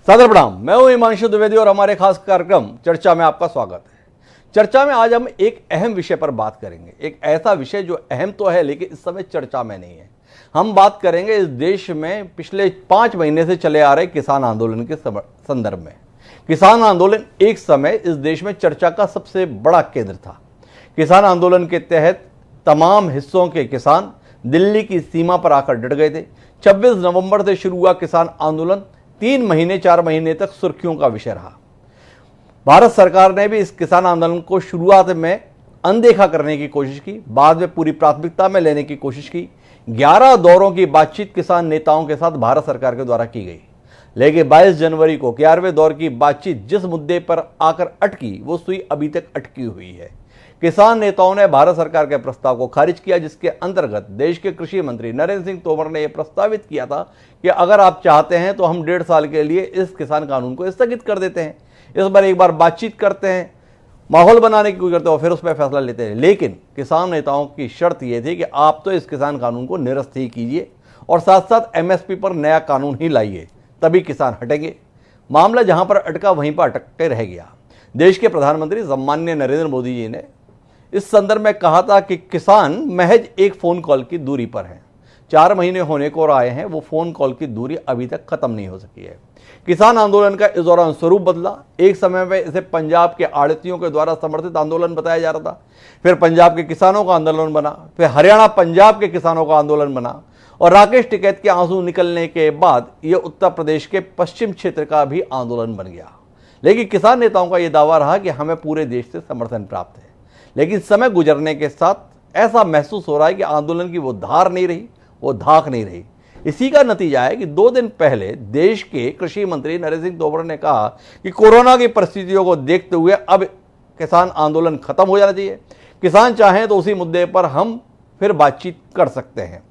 सादर प्रणाम। मैं हूं हिमांशु द्विवेदी और हमारे खास कार्यक्रम चर्चा में आपका स्वागत है। चर्चा में आज हम एक अहम विषय पर बात करेंगे, एक ऐसा विषय जो अहम तो है लेकिन इस समय चर्चा में नहीं है। हम बात करेंगे इस देश में पिछले 5 महीने से चले आ रहे किसान आंदोलन के संदर्भ में। किसान आंदोलन एक समय इस देश में चर्चा का सबसे बड़ा केंद्र था। किसान आंदोलन के तहत तमाम हिस्सों के किसान दिल्ली की सीमा पर आकर डट गए थे। 26 नवंबर से शुरू हुआ किसान आंदोलन 4 महीने तक सुर्खियों का विषय रहा। भारत सरकार ने भी इस किसान आंदोलन को शुरुआत में अनदेखा करने की कोशिश की, बाद में पूरी प्राथमिकता में लेने की कोशिश की। 11 दौरों की बातचीत किसान नेताओं के साथ भारत सरकार के द्वारा की गई, लेकिन 22 जनवरी को 11वें दौर की बातचीत जिस मुद्दे पर आकर अटकी वो सुई अभी तक अटकी हुई है। किसान नेताओं ने भारत सरकार के प्रस्ताव को खारिज किया, जिसके अंतर्गत देश के कृषि मंत्री नरेंद्र सिंह तोमर ने यह प्रस्तावित किया था कि अगर आप चाहते हैं तो हम 1.5 साल के लिए इस किसान कानून को स्थगित कर देते हैं, इस बार एक बार बातचीत करते हैं, माहौल बनाने की कोशिश करते हैं और फिर उस पर फैसला लेते हैं। लेकिन किसान नेताओं की शर्त यह थी कि आप तो इस किसान कानून को निरस्त ही कीजिए और साथ साथ MSP पर नया कानून ही लाइए, तभी किसान हटेंगे। मामला जहां पर अटका वहीं पर अटक के रह गया। देश के प्रधानमंत्री सम्माननीय नरेंद्र मोदी जी ने इस संदर्भ में कहा था कि किसान महज एक फोन कॉल की दूरी पर है। 4 महीने होने को आए हैं, वो फोन कॉल की दूरी अभी तक खत्म नहीं हो सकी है। किसान आंदोलन का इस दौरान स्वरूप बदला। एक समय में इसे पंजाब के आड़तियों के द्वारा समर्थित आंदोलन बताया जा रहा था, फिर पंजाब के किसानों का आंदोलन बना, फिर हरियाणा पंजाब के किसानों का आंदोलन बना और राकेश टिकैत के आंसू निकलने के बाद यह उत्तर प्रदेश के पश्चिम क्षेत्र का भी आंदोलन बन गया। लेकिन किसान नेताओं का यह दावा रहा कि हमें पूरे देश से समर्थन प्राप्त है। लेकिन समय गुजरने के साथ ऐसा महसूस हो रहा है कि आंदोलन की वो धार नहीं रही, वो धाक नहीं रही। इसी का नतीजा है कि 2 दिन पहले देश के कृषि मंत्री नरेंद्र सिंह तोमर ने कहा कि कोरोना की परिस्थितियों को देखते हुए अब किसान आंदोलन खत्म हो जाना चाहिए। किसान चाहें तो उसी मुद्दे पर हम फिर बातचीत कर सकते हैं,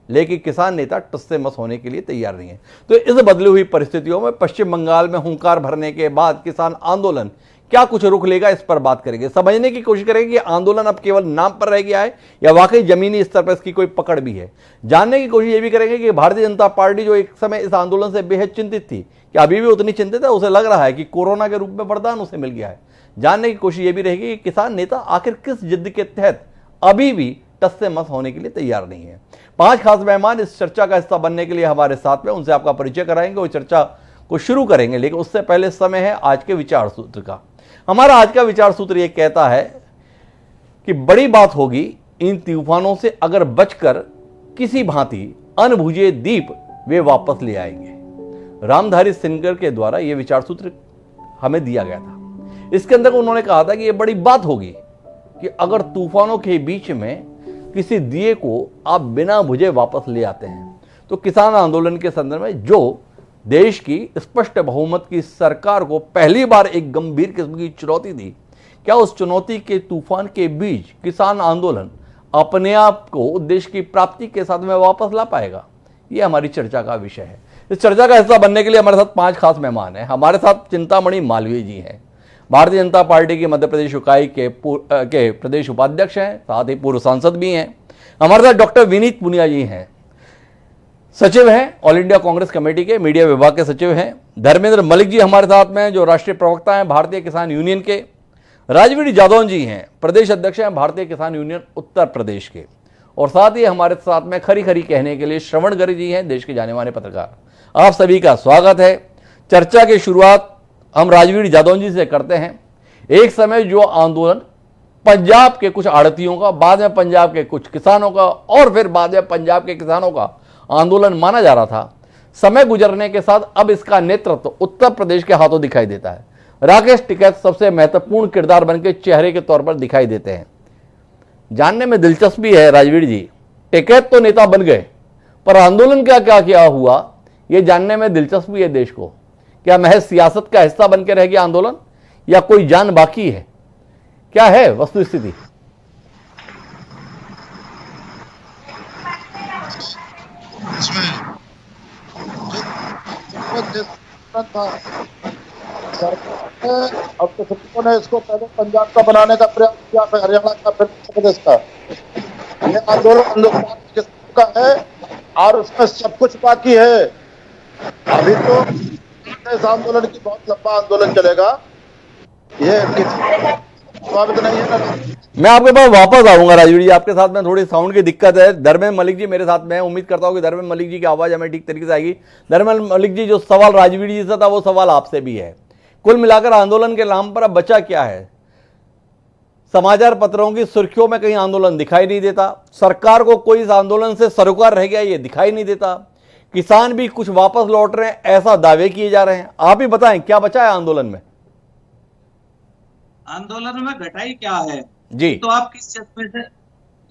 लेकिन किसान नेता टस से मस होने के लिए तैयार नहीं है। तो इस बदली हुई परिस्थितियों में पश्चिम बंगाल में हुंकार भरने के बाद किसान आंदोलन क्या कुछ रुख लेगा, इस पर बात करेंगे। समझने की कोशिश करेंगे कि आंदोलन अब केवल नाम पर रह गया है या वाकई जमीनी स्तर पर इसकी कोई पकड़ भी है। जानने की कोशिश ये भी करेंगे कि भारतीय जनता पार्टी जो एक समय इस आंदोलन से बेहद चिंतित थी, क्या अभी भी उतनी चिंतित है? उसे लग रहा है कि कोरोना के रूप में वरदान उसे मिल गया है। जानने की कोशिश ये भी रहेगी कि किसान नेता आखिर किस जिद के तहत अभी भी टस से मस होने के लिए तैयार नहीं है। 5 खास मेहमान इस चर्चा का हिस्सा बनने के लिए हमारे साथ में, उनसे आपका परिचय कराएंगे और चर्चा को शुरू करेंगे। लेकिन उससे पहले समय है आज के विचार सूत्र का। हमारा आज का विचार सूत्र यह कहता है कि बड़ी बात होगी इन तूफानों से अगर बचकर किसी भांति अनबुझे दीप वे वापस ले आएंगे। रामधारी सिंगर के द्वारा यह विचार सूत्र हमें दिया गया था। इसके अंदर उन्होंने कहा था कि यह बड़ी बात होगी कि अगर तूफानों के बीच में किसी दिए को आप बिना बुझे वापस ले आते हैं। तो किसान आंदोलन के संदर्भ में जो देश की स्पष्ट बहुमत की सरकार को पहली बार एक गंभीर किस्म की चुनौती थी, क्या उस चुनौती के तूफान के बीच किसान आंदोलन अपने आप को उद्देश्य की प्राप्ति के साथ में वापस ला पाएगा? यह हमारी चर्चा का विषय है। इस चर्चा का हिस्सा बनने के लिए हमारे साथ 5 खास मेहमान हैं। हमारे साथ चिंतामणि मालवीय जी हैं, भारतीय जनता पार्टी की मध्य प्रदेश इकाई के प्रदेश उपाध्यक्ष हैं, साथ ही पूर्व सांसद भी हैं। हमारे साथ डॉक्टर विनीत पुनिया जी हैं, सचिव हैं, ऑल इंडिया कांग्रेस कमेटी के मीडिया विभाग के सचिव हैं। धर्मेंद्र मलिक जी हमारे साथ में, जो राष्ट्रीय प्रवक्ता हैं भारतीय किसान यूनियन के। राजवीर जादौन जी हैं, प्रदेश अध्यक्ष हैं भारतीय किसान यूनियन उत्तर प्रदेश के। और साथ ही हमारे साथ में खरी खरी कहने के लिए श्रवण गर्ग जी हैं, देश के जाने माने पत्रकार। आप सभी का स्वागत है। चर्चा की शुरुआत हम राजवीर जादौन जी से करते हैं। एक समय जो आंदोलन पंजाब के कुछ आड़तियों का, बाद में पंजाब के कुछ किसानों का और फिर बाद में पंजाब के किसानों का आंदोलन माना जा रहा था, समय गुजरने के साथ अब इसका नेतृत्व उत्तर प्रदेश के हाथों दिखाई देता है। राकेश टिकैत सबसे महत्वपूर्ण किरदार बनकर चेहरे के तौर पर दिखाई देते हैं। जानने में दिलचस्पी है राजवीर जी, टिकैत तो नेता बन गए, पर आंदोलन का क्या हुआ यह जानने में दिलचस्पी है देश को। क्या महज सियासत का हिस्सा बनकर रह गया आंदोलन या कोई जान बाकी है? क्या है वस्तुस्थिति? अब तो ने इसको पहले पंजाब का बनाने का प्रयास किया, फिर हरियाणा का, फिर उत्तर प्रदेश का। ये आंदोलन हिंदुस्तान का है और उसमें सब कुछ बाकी है। अभी तो इस आंदोलन की बहुत लंबा आंदोलन चलेगा, ये स्वागत नहीं है ना। मैं आपके पास वापस आऊंगा राजवीर जी, आपके साथ में थोड़ी साउंड की दिक्कत है। धर्मेंद्र मलिक जी मेरे साथ में है, उम्मीद करता हूं कि धर्मेंद्र मलिक जी की आवाज हमें ठीक तरीके से आएगी। धर्मेंद्र मलिक जी, जो सवाल राजवीर जी से था वो सवाल आपसे भी है। कुल मिलाकर आंदोलन के नाम पर अब बचा क्या है? समाचार पत्रों की सुर्खियों में कहीं आंदोलन दिखाई नहीं देता, सरकार को कोई इस आंदोलन से सरोकार रह गया ये दिखाई नहीं देता, किसान भी कुछ वापस लौट रहे हैं ऐसा दावे किए जा रहे हैं। आप ही बताएं क्या बचा है आंदोलन में? आंदोलन में घटाई क्या है जी, तो आप किस चश्मे से,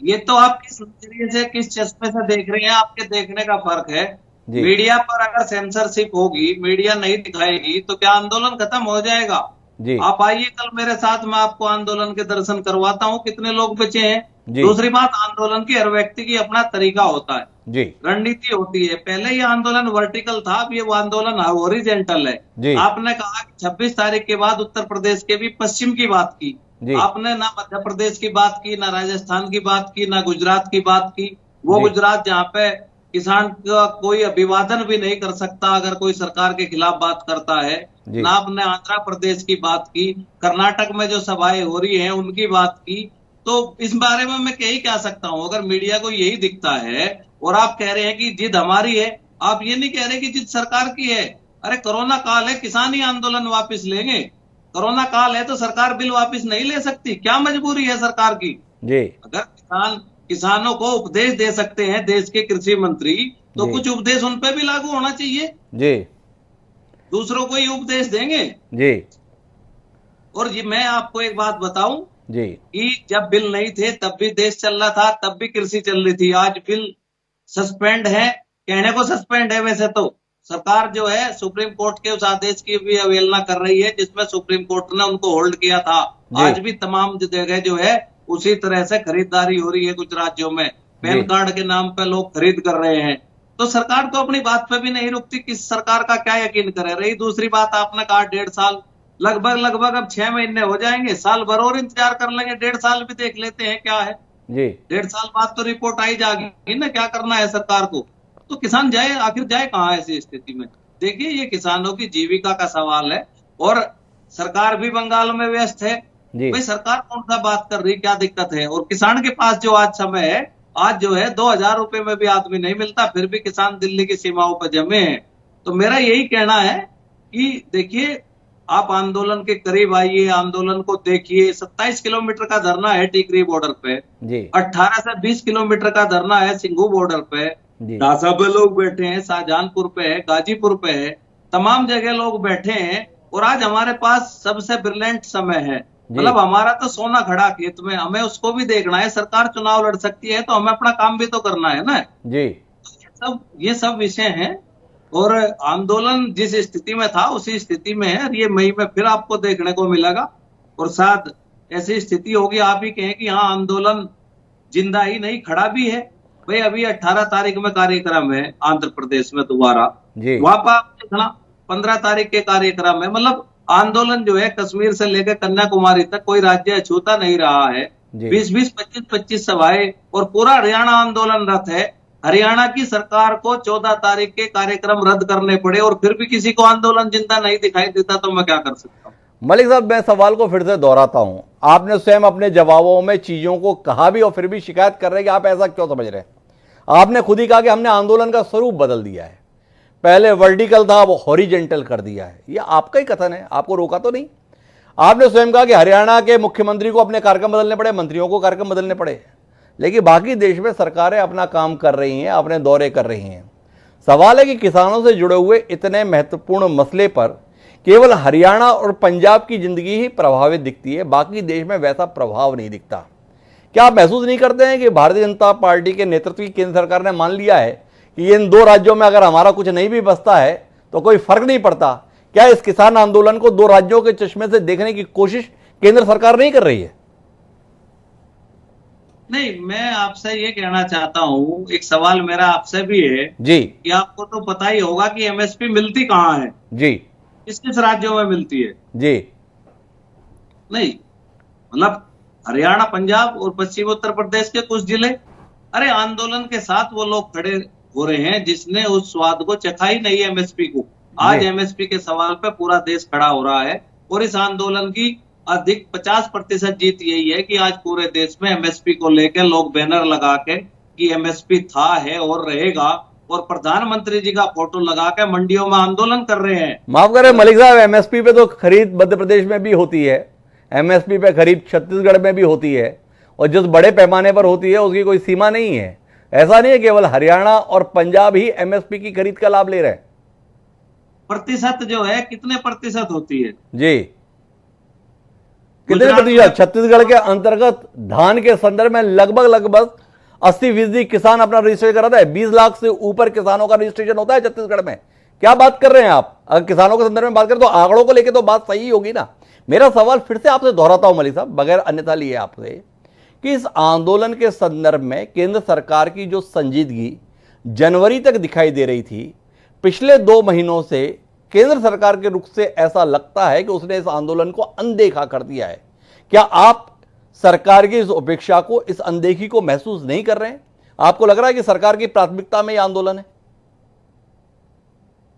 ये तो आप किस नजरिए से किस चश्मे से देख रहे हैं, आपके देखने का फर्क है। जी। मीडिया पर अगर सेंसरशिप होगी, मीडिया नहीं दिखाएगी तो क्या आंदोलन खत्म हो जाएगा? जी। आप आइए कल मेरे साथ, मैं आपको आंदोलन के दर्शन करवाता हूँ, कितने लोग बचे हैं। जी। दूसरी बात, आंदोलन की हर व्यक्ति की अपना तरीका होता है, जी, रणनीति होती है। पहले ये आंदोलन वर्टिकल था, अब ये वो आंदोलन हॉरिजेंटल है। जी। आपने कहा कि 26 तारीख के बाद उत्तर प्रदेश के भी पश्चिम की बात की, जी। आपने ना मध्य प्रदेश की बात की, ना राजस्थान की बात की, ना गुजरात की बात की। वो जी। गुजरात जहाँ पे किसान का कोई अभिवादन भी नहीं कर सकता अगर कोई सरकार के खिलाफ बात करता है, जी। ना आपने आंध्र प्रदेश की बात की, कर्नाटक में जो सभाएं हो रही हैं उनकी बात की। तो इस बारे में मैं यही कह सकता हूं, अगर मीडिया को यही दिखता है और आप कह रहे हैं कि जिद हमारी है, आप ये नहीं कह रहे कि जिद सरकार की है। अरे कोरोना काल है, किसान ही आंदोलन वापस लेंगे। कोरोना काल है तो सरकार बिल वापस नहीं ले सकती, क्या मजबूरी है सरकार की? जी। अगर किसानों को उपदेश दे सकते हैं देश के कृषि मंत्री, तो जी। कुछ उपदेश उन पे भी लागू होना चाहिए। जी। दूसरों को ही उपदेश देंगे। जी। और ये मैं आपको एक बात बताऊं जी। कि जब बिल नहीं थे तब भी देश चल रहा था, तब भी कृषि चल रही थी। आज बिल सस्पेंड है, कहने को सस्पेंड है, वैसे तो सरकार जो है सुप्रीम कोर्ट के उस आदेश की भी अवहेलना कर रही है जिसमें सुप्रीम कोर्ट ने उनको होल्ड किया था। आज भी तमाम जगह जो है उसी तरह से खरीदारी हो रही है कुछ राज्यों में, पैन कार्ड के नाम पे लोग खरीद कर रहे हैं। तो सरकार तो अपनी बात पे भी नहीं रुकती, किस सरकार का क्या यकीन करे। रही दूसरी बात, आपने कहा 1.5 साल, लगभग अब 6 महीने हो जाएंगे, साल भर और इंतजार कर लेंगे, 1.5 साल भी देख लेते हैं क्या है। जी। 1.5 साल बाद तो रिपोर्ट आई जाएगी ना क्या करना है सरकार को। तो किसान जाए, आखिर जाए कहाँ ऐसी स्थिति में? देखिए, ये किसानों की जीविका का सवाल है और सरकार भी बंगाल में व्यस्त है। भाई सरकार कौन सा बात कर रही, क्या दिक्कत है? और किसान के पास जो आज समय है, आज जो है 2000 रुपए में भी आदमी नहीं मिलता, फिर भी किसान दिल्ली की सीमाओं पर जमे हैं। तो मेरा यही कहना है कि देखिए, आप आंदोलन के करीब आइए, आंदोलन को देखिए। 27 किलोमीटर का धरना है टिकरी बॉर्डर पे, 18 से 20 किलोमीटर का धरना है सिंघू बॉर्डर पे, ढासा पे लोग बैठे हैं, शाहजहानपुर पे है, गाजीपुर पे है, तमाम जगह लोग बैठे हैं। और आज हमारे पास सबसे ब्रिलियंट समय है, मतलब हमारा तो सोना खड़ा खेत में, हमें उसको भी देखना है। सरकार चुनाव लड़ सकती है तो हमें अपना काम भी तो करना है ना जी। ये सब विषय हैं और आंदोलन जिस स्थिति में था उसी स्थिति में है। ये मई में फिर आपको देखने को मिलेगा और शायद ऐसी स्थिति होगी, आप ही कहें कि हाँ आंदोलन जिंदा ही नहीं, खड़ा भी है। भाई अभी 18 तारीख में कार्यक्रम है आंध्र प्रदेश में दोबारा, वहां पर आप देखना 15 तारीख के कार्यक्रम है। मतलब आंदोलन जो है कश्मीर से लेकर कन्याकुमारी तक कोई राज्य छूता नहीं रहा है। 20-20, 25-25 सभाएं और पूरा हरियाणा आंदोलनरत है। हरियाणा की सरकार को 14 तारीख के कार्यक्रम रद्द करने पड़े और फिर भी किसी को आंदोलन जिंदा नहीं दिखाई देता, तो मैं क्या कर सकता हूँ? मलिक साहब, मैं सवाल को फिर से दोहराता हूं। आपने स्वयं अपने जवाबों में चीजों को कहा भी और फिर भी शिकायत कर रहे हैं कि आप ऐसा क्यों समझ रहे हैं। आपने खुद ही कहा कि हमने आंदोलन का स्वरूप बदल दिया है, पहले वर्टिकल था वो हॉरिजेंटल कर दिया है। ये आपका ही कथन है, आपको रोका तो नहीं। आपने स्वयं कहा कि हरियाणा के मुख्यमंत्री को अपने कार्यक्रम बदलने पड़े, मंत्रियों को कार्यक्रम बदलने पड़े, लेकिन बाकी देश में सरकारें अपना काम कर रही हैं, अपने दौरे कर रही हैं। सवाल है कि किसानों से जुड़े हुए इतने महत्वपूर्ण मसले पर केवल हरियाणा और पंजाब की जिंदगी ही प्रभावित दिखती है, बाकी देश में वैसा प्रभाव नहीं दिखता। क्या आप महसूस नहीं करते हैं कि भारतीय जनता पार्टी के नेतृत्व की केंद्र सरकार ने मान लिया है कि इन दो राज्यों में अगर हमारा कुछ नहीं भी बचता है तो कोई फर्क नहीं पड़ता? क्या इस किसान आंदोलन को दो राज्यों के चश्मे से देखने की कोशिश केंद्र सरकार नहीं कर रही है? नहीं, मैं आपसे ये कहना चाहता हूँ, एक सवाल मेरा आपसे भी है जी कि आपको तो पता ही होगा कि एमएसपी मिलती कहाँ है जी, किस किस राज्यों में मिलती है जी। नहीं, मतलब हरियाणा, पंजाब और पश्चिम उत्तर प्रदेश के कुछ जिले। अरे आंदोलन के साथ वो लोग खड़े हो रहे हैं जिसने उस स्वाद को चखा ही नहीं एमएसपी को। आज जी। एमएसपी के सवाल पे पूरा देश खड़ा हो रहा है और इस आंदोलन की अधिक 50% जीत यही है कि आज पूरे देश में एमएसपी को लेकर लोग बैनर लगा के कि एमएसपी था, है और रहेगा, और प्रधानमंत्री जी का फोटो लगा के मंडियों में आंदोलन कर रहे हैं। माफ करें मलिक साहब, एमएसपी पे तो खरीद मध्य प्रदेश में भी होती है, एमएसपी पे खरीद छत्तीसगढ़ में भी होती है, और जिस बड़े पैमाने पर होती है उसकी कोई सीमा नहीं है। ऐसा नहीं है केवल हरियाणा और पंजाब ही एमएसपी की खरीद का लाभ ले रहे हैं। प्रतिशत जो है कितने प्रतिशत होती है जी, कितने गुजरात प्रतिशत? में- छत्तीसगढ़ के अंतर्गत धान के संदर्भ में लगभग 80% किसान अपना रजिस्ट्रेशन कराता है। 20 लाख से ऊपर किसानों का रजिस्ट्रेशन होता है छत्तीसगढ़ में। क्या बात कर रहे हैं आप? अगर किसानों के संदर्भ में बात करें तो आंकड़ों को लेकर तो बात सही होगी ना। मेरा सवाल फिर से आपसे दोहराता हूं मलिक साहब, बगैर अन्यथा लिए आपसे, कि इस आंदोलन के संदर्भ में केंद्र सरकार की जो संजीदगी जनवरी तक दिखाई दे रही थी, पिछले 2 महीनों से केंद्र सरकार के रुख से ऐसा लगता है कि उसने इस आंदोलन को अनदेखा कर दिया है। क्या आप सरकार की इस उपेक्षा को, इस अनदेखी को महसूस नहीं कर रहे हैं? आपको लग रहा है कि सरकार की प्राथमिकता में यह आंदोलन है?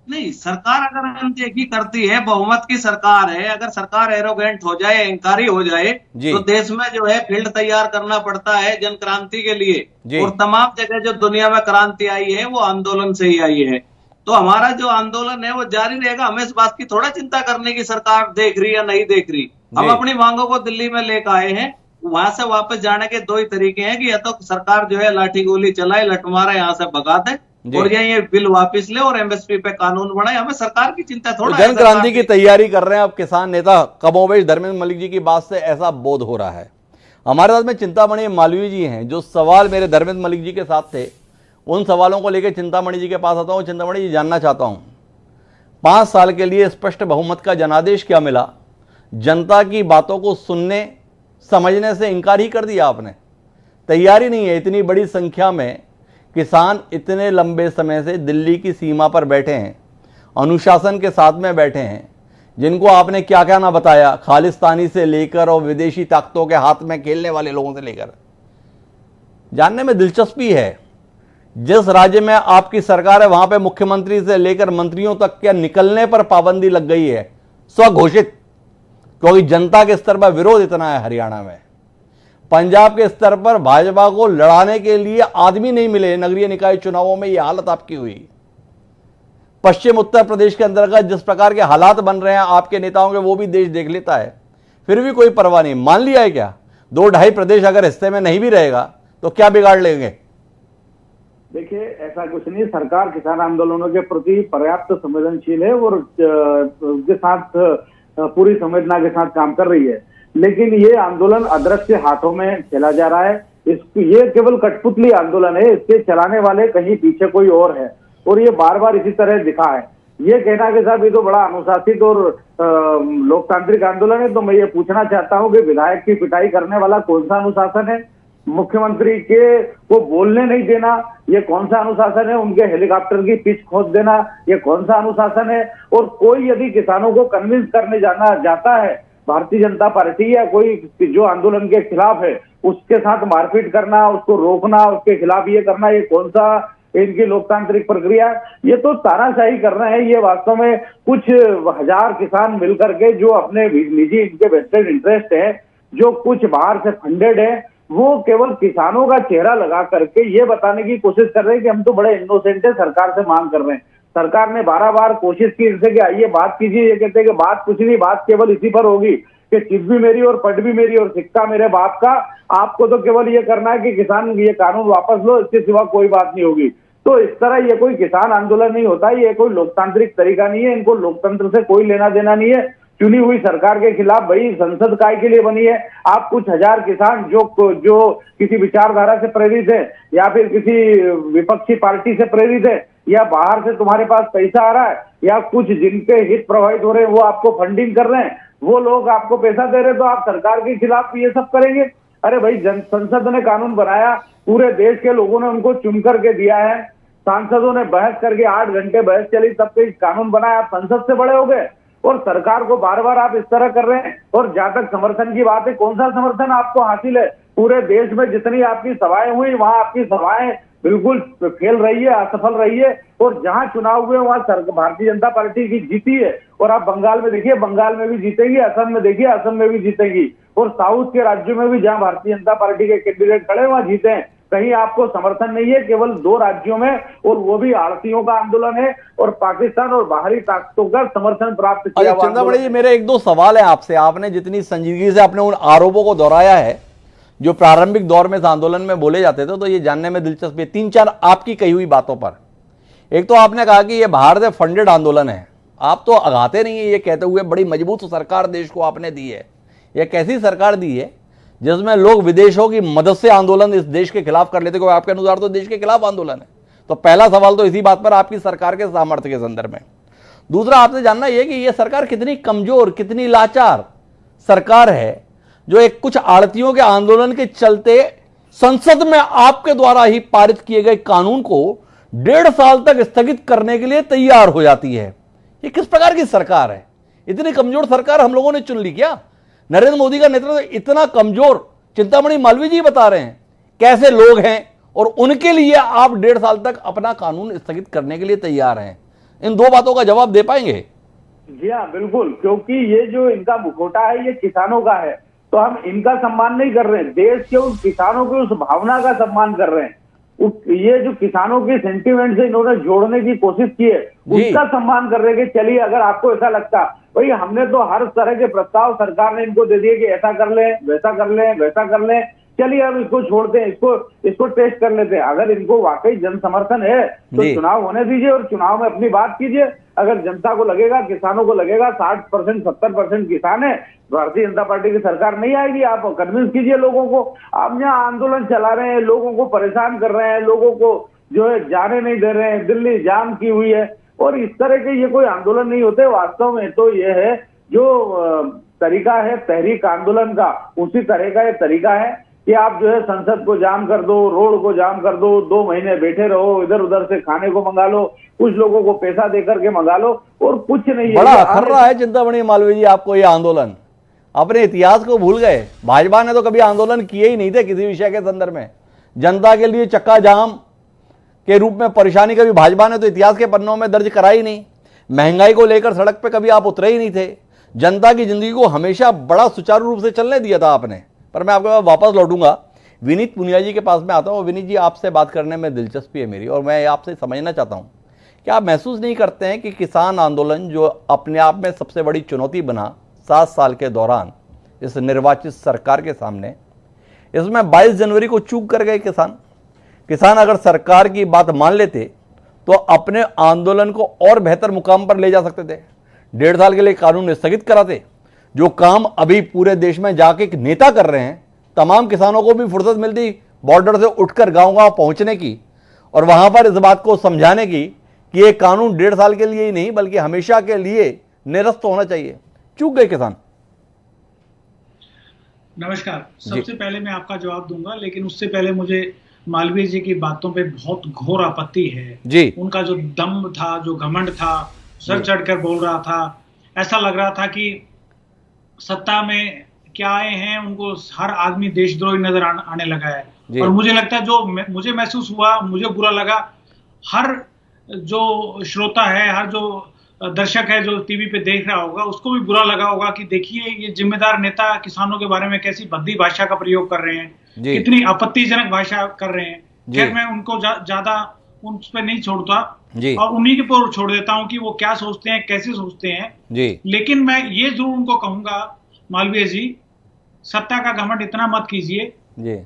नहीं, सरकार अगर अनदेखी करती है, बहुमत की सरकार है, अगर सरकार एरोगेंट हो जाए, अहंकारी हो जाए, जी। तो देश में जो है फील्ड तैयार करना पड़ता है जन क्रांति के लिए। जी। और तमाम जगह जो दुनिया में क्रांति आई है वो आंदोलन से ही आई है। तो हमारा जो आंदोलन है वो जारी रहेगा। हमें इस बात की थोड़ा चिंता करने की सरकार देख रही या नहीं देख रही। हम जी। अपनी मांगों को दिल्ली में लेकर आए हैं। वहां से वापस जाने के 2 ही तरीके हैं कि या तो सरकार जो है लाठी गोली चलाए, लठमारा, यहाँ से भगा दे, जी। और ये बिल वापस ले और एमएसपी पे कानून बनाए। हमें सरकार की चिंता तो थोड़ा है। जन क्रांति की तैयारी कर रहे हैं अब किसान नेता कमोबेश। धर्मेंद्र मलिक जी की बात से ऐसा बोध हो रहा है। हमारे साथ में चिंतामणि मालवीय जी हैं। जो सवाल मेरे धर्मेंद्र मलिक जी के साथ थे, उन सवालों को लेकर चिंतामणि जी के पास आता हूं। चिंतामणि जी, जानना चाहता हूं, 5 साल के लिए स्पष्ट बहुमत का जनादेश क्या मिला? जनता की बातों को सुनने समझने से इनकार ही कर दिया आपने। तैयारी नहीं है। इतनी बड़ी संख्या में किसान इतने लंबे समय से दिल्ली की सीमा पर बैठे हैं, अनुशासन के साथ में बैठे हैं, जिनको आपने क्या क्या ना बताया, खालिस्तानी से लेकर और विदेशी ताकतों के हाथ में खेलने वाले लोगों से लेकर। जानने में दिलचस्पी है, जिस राज्य में आपकी सरकार है वहां पे मुख्यमंत्री से लेकर मंत्रियों तक के निकलने पर पाबंदी लग गई है, स्वघोषित, क्योंकि जनता के स्तर पर विरोध इतना है। हरियाणा में, पंजाब के स्तर पर भाजपा को लड़ाने के लिए आदमी नहीं मिले। नगरीय निकाय चुनावों में यह हालत आपकी हुई। पश्चिम उत्तर प्रदेश के अंतर्गत जिस प्रकार के हालात बन रहे हैं आपके नेताओं के, वो भी देश देख लेता है, फिर भी कोई परवाह नहीं। मान लिया है क्या 2-2.5 प्रदेश अगर हिस्से में नहीं भी रहेगा तो क्या बिगाड़ लेंगे? देखिए, ऐसा कुछ नहीं। सरकार किसान आंदोलनों के प्रति पर्याप्त संवेदनशील है और उसके साथ पूरी संवेदना के साथ काम कर रही है। लेकिन ये आंदोलन अदृश्य हाथों में चला जा रहा है। ये केवल कठपुतली आंदोलन है। इसके चलाने वाले कहीं पीछे कोई और है, और ये बार बार इसी तरह दिखा है। ये कहना कि साहब ये तो बड़ा अनुशासित और लोकतांत्रिक आंदोलन है, तो मैं ये पूछना चाहता हूँ कि विधायक की पिटाई करने वाला कौन सा अनुशासन है? मुख्यमंत्री के को बोलने नहीं देना, ये कौन सा अनुशासन है? उनके हेलीकॉप्टर की पिच खोद देना, ये कौन सा अनुशासन है? और कोई यदि किसानों को कन्विंस करने जाता है, भारतीय जनता पार्टी या कोई जो आंदोलन के खिलाफ है, उसके साथ मारपीट करना, उसको रोकना, उसके खिलाफ ये करना, ये कौन सा इनकी लोकतांत्रिक प्रक्रिया? ये तो तानाशाही कर रहे हैं। ये वास्तव में कुछ हजार किसान मिलकर के जो अपने निजी इनके वेस्टेड इंटरेस्ट है, जो कुछ बाहर से फंडेड है, वो केवल किसानों का चेहरा लगा करके ये बताने की कोशिश कर रहे हैं कि हम तो बड़े इनोसेंट है, सरकार से मांग कर रहे हैं। सरकार ने 12 बार कोशिश की इनसे कि आइए बात कीजिए। ये कहते हैं कि बात कुछ नहीं, बात केवल इसी पर होगी कि चिट भी मेरी और पट भी मेरी और सिक्का मेरे बाप का। आपको तो केवल ये करना है कि किसान ये कानून वापस लो, इसके सिवा कोई बात नहीं होगी। तो इस तरह ये कोई किसान आंदोलन नहीं होता, ये कोई लोकतांत्रिक तरीका नहीं है। इनको लोकतंत्र से कोई लेना देना नहीं है। चुनी हुई सरकार के खिलाफ भाई संसद काय के लिए बनी है? आप कुछ हजार किसान जो किसी विचारधारा से प्रेरित है या फिर किसी विपक्षी पार्टी से प्रेरित है, या बाहर से तुम्हारे पास पैसा आ रहा है, या कुछ जिनके हित प्रभावित हो रहे हैं वो आपको फंडिंग कर रहे हैं, वो लोग आपको पैसा दे रहे हैं, तो आप सरकार के खिलाफ ये सब करेंगे? अरे भाई, संसद ने कानून बनाया, पूरे देश के लोगों ने उनको चुन करके दिया है, सांसदों ने बहस करके 8 घंटे बहस चली, तब तो कानून बनाया। आप संसद से बड़े हो गए और सरकार को बार बार आप इस तरह कर रहे हैं। और जहां तक समर्थन की बात है, कौन सा समर्थन आपको हासिल है? पूरे देश में जितनी आपकी सभाएं हुई, वहां आपकी सभाएं बिल्कुल फेल रही है, असफल रही है। और जहां चुनाव हुए वहां भारतीय जनता पार्टी की जीती है। और आप बंगाल में देखिए, बंगाल में भी जीतेगी, असम में देखिए, असम में भी जीतेगी। और साउथ के राज्यों में भी जहां भारतीय जनता पार्टी के कैंडिडेट खड़े वहां जीते हैं। कहीं आपको समर्थन नहीं है, केवल 2 राज्यों में, और वो भी आड़तियों का आंदोलन है और पाकिस्तान और बाहरी ताकतों का समर्थन प्राप्त किया हुआ। चिंतामणि जी, मेरे 1-2 सवाल है आपसे। आपने जितनी संजीदगी से आपने उन आरोपों को दोहराया है जो प्रारंभिक दौर में इस आंदोलन में बोले जाते थे, तो ये जानने में दिलचस्पी है 3-4 आपकी कही हुई बातों पर। एक तो आपने कहा कि ये बाहर से फंडेड आंदोलन है। आप तो अगाते नहीं है ये कहते हुए बड़ी मजबूत सरकार देश को आपने दी है। यह कैसी सरकार दी है जिसमें लोग विदेशों की मदद से आंदोलन इस देश के खिलाफ कर लेते, क्योंकि आपके अनुसार तो देश के खिलाफ आंदोलन है। तो पहला सवाल तो इसी बात पर आपकी सरकार के सामर्थ्य के संदर्भ में। दूसरा आपसे जानना यह कि यह सरकार कितनी कमजोर, कितनी लाचार सरकार है जो एक कुछ आड़तियों के आंदोलन के चलते संसद में आपके द्वारा ही पारित किए गए कानून को 1.5 साल तक स्थगित करने के लिए तैयार हो जाती है। ये किस प्रकार की सरकार है? इतनी कमजोर सरकार हम लोगों ने चुन ली क्या? नरेंद्र मोदी का नेतृत्व इतना कमजोर, चिंतामणि मालवीय जी बता रहे हैं कैसे लोग हैं और उनके लिए आप 1.5 साल तक अपना कानून स्थगित करने के लिए तैयार हैं। इन 2 बातों का जवाब दे पाएंगे? जी हाँ, बिल्कुल। क्योंकि ये जो इनका मुखौटा है ये किसानों का है, तो हम इनका सम्मान नहीं कर रहे हैं, देश के उन किसानों की उस भावना का सम्मान कर रहे हैं। ये जो किसानों के सेंटिमेंट से इन्होंने जोड़ने की कोशिश की है उसका सम्मान कर रहे हैं कि चलिए, अगर आपको ऐसा लगता, भाई हमने तो हर तरह के प्रस्ताव सरकार ने इनको दे दिए कि ऐसा कर ले, वैसा कर ले, वैसा कर ले, चलिए अब इसको छोड़ते हैं, इसको टेस्ट कर लेते हैं। अगर इनको वाकई जन समर्थन है तो चुनाव होने दीजिए और चुनाव में अपनी बात कीजिए। अगर जनता को लगेगा, किसानों को लगेगा 60% 70% किसान है, भारतीय जनता पार्टी की सरकार नहीं आएगी, आप कन्विंस कीजिए लोगों को। आप यहाँ आंदोलन चला रहे हैं, लोगों को परेशान कर रहे हैं, लोगों को जो है जाने नहीं दे रहे हैं, दिल्ली जाम की हुई है। और इस तरह के ये कोई आंदोलन नहीं होते। वास्तव में तो ये है जो तरीका है तहरीक आंदोलन का, उसी तरह का ये तरीका है कि आप जो है संसद को जाम कर दो, रोड को जाम कर दो, 2 महीने बैठे रहो, इधर उधर से खाने को मंगा लो, कुछ लोगों को पैसा देकर के मंगा लो, और कुछ नहीं। बड़ा अखर रहा है चिंतामणि मालवीय जी आपको ये आंदोलन। अपने इतिहास को भूल गए। भाजपा ने तो कभी आंदोलन किए ही नहीं थे किसी विषय के संदर्भ में। जनता के लिए चक्का जाम के रूप में परेशानी कभी भाजपा ने तो इतिहास के पन्नों में दर्ज कराई नहीं। महंगाई को लेकर सड़क पे कभी आप उतरे ही नहीं थे। जनता की जिंदगी को हमेशा बड़ा सुचारू रूप से चलने दिया था आपने। पर मैं आपके पास वापस लौटूंगा, विनीत पुनिया जी के पास में आता हूँ। विनीत जी, आपसे बात करने में दिलचस्पी है मेरी, और मैं आपसे समझना चाहता हूँ कि आप महसूस नहीं करते हैं कि किसान आंदोलन जो अपने आप में सबसे बड़ी चुनौती बना 7 साल के दौरान इस निर्वाचित सरकार के सामने, इसमें 22 जनवरी को चूक कर गए किसान अगर सरकार की बात मान लेते तो अपने आंदोलन को और बेहतर मुकाम पर ले जा सकते थे। 1.5 साल के लिए कानून स्थगित कराते। जो काम अभी पूरे देश में जाके एक नेता कर रहे हैं, तमाम किसानों को भी फुर्सत मिलती बॉर्डर से उठकर गांव-गांव पहुंचने की और वहां पर इस बात को समझाने की कि ये कानून 1.5 साल के लिए ही नहीं बल्कि हमेशा के लिए निरस्त होना चाहिए। चूक गए किसान। नमस्कार। सबसे पहले मैं आपका जवाब दूंगा, लेकिन उससे पहले मुझे मालवीय जी की बातों पे बहुत घोर आपत्ति है जी। उनका जो दम था, जो घमंड था, सर चढ़कर बोल रहा था, ऐसा लग रहा था कि सत्ता में क्या आए हैं, उनको हर आदमी देशद्रोही नजर आने लगा है। और मुझे लगता है, जो मुझे महसूस हुआ, मुझे बुरा लगा, हर जो श्रोता है, हर जो दर्शक है जो टीवी पे देख रहा होगा, उसको भी बुरा लगा होगा कि देखिए ये जिम्मेदार नेता किसानों के बारे में कैसी भद्दी भाषा का प्रयोग कर रहे हैं, कितनी आपत्तिजनक भाषा कर रहे हैं। खैर, मैं उनको ज्यादा उन पर नहीं छोड़ता और उन्हीं के पर छोड़ देता हूं कि वो क्या सोचते हैं, कैसे सोचते हैं जी। लेकिन मैं ये जरूर उनको कहूंगा, मालवीय जी, सत्ता का घमंड इतना मत कीजिए।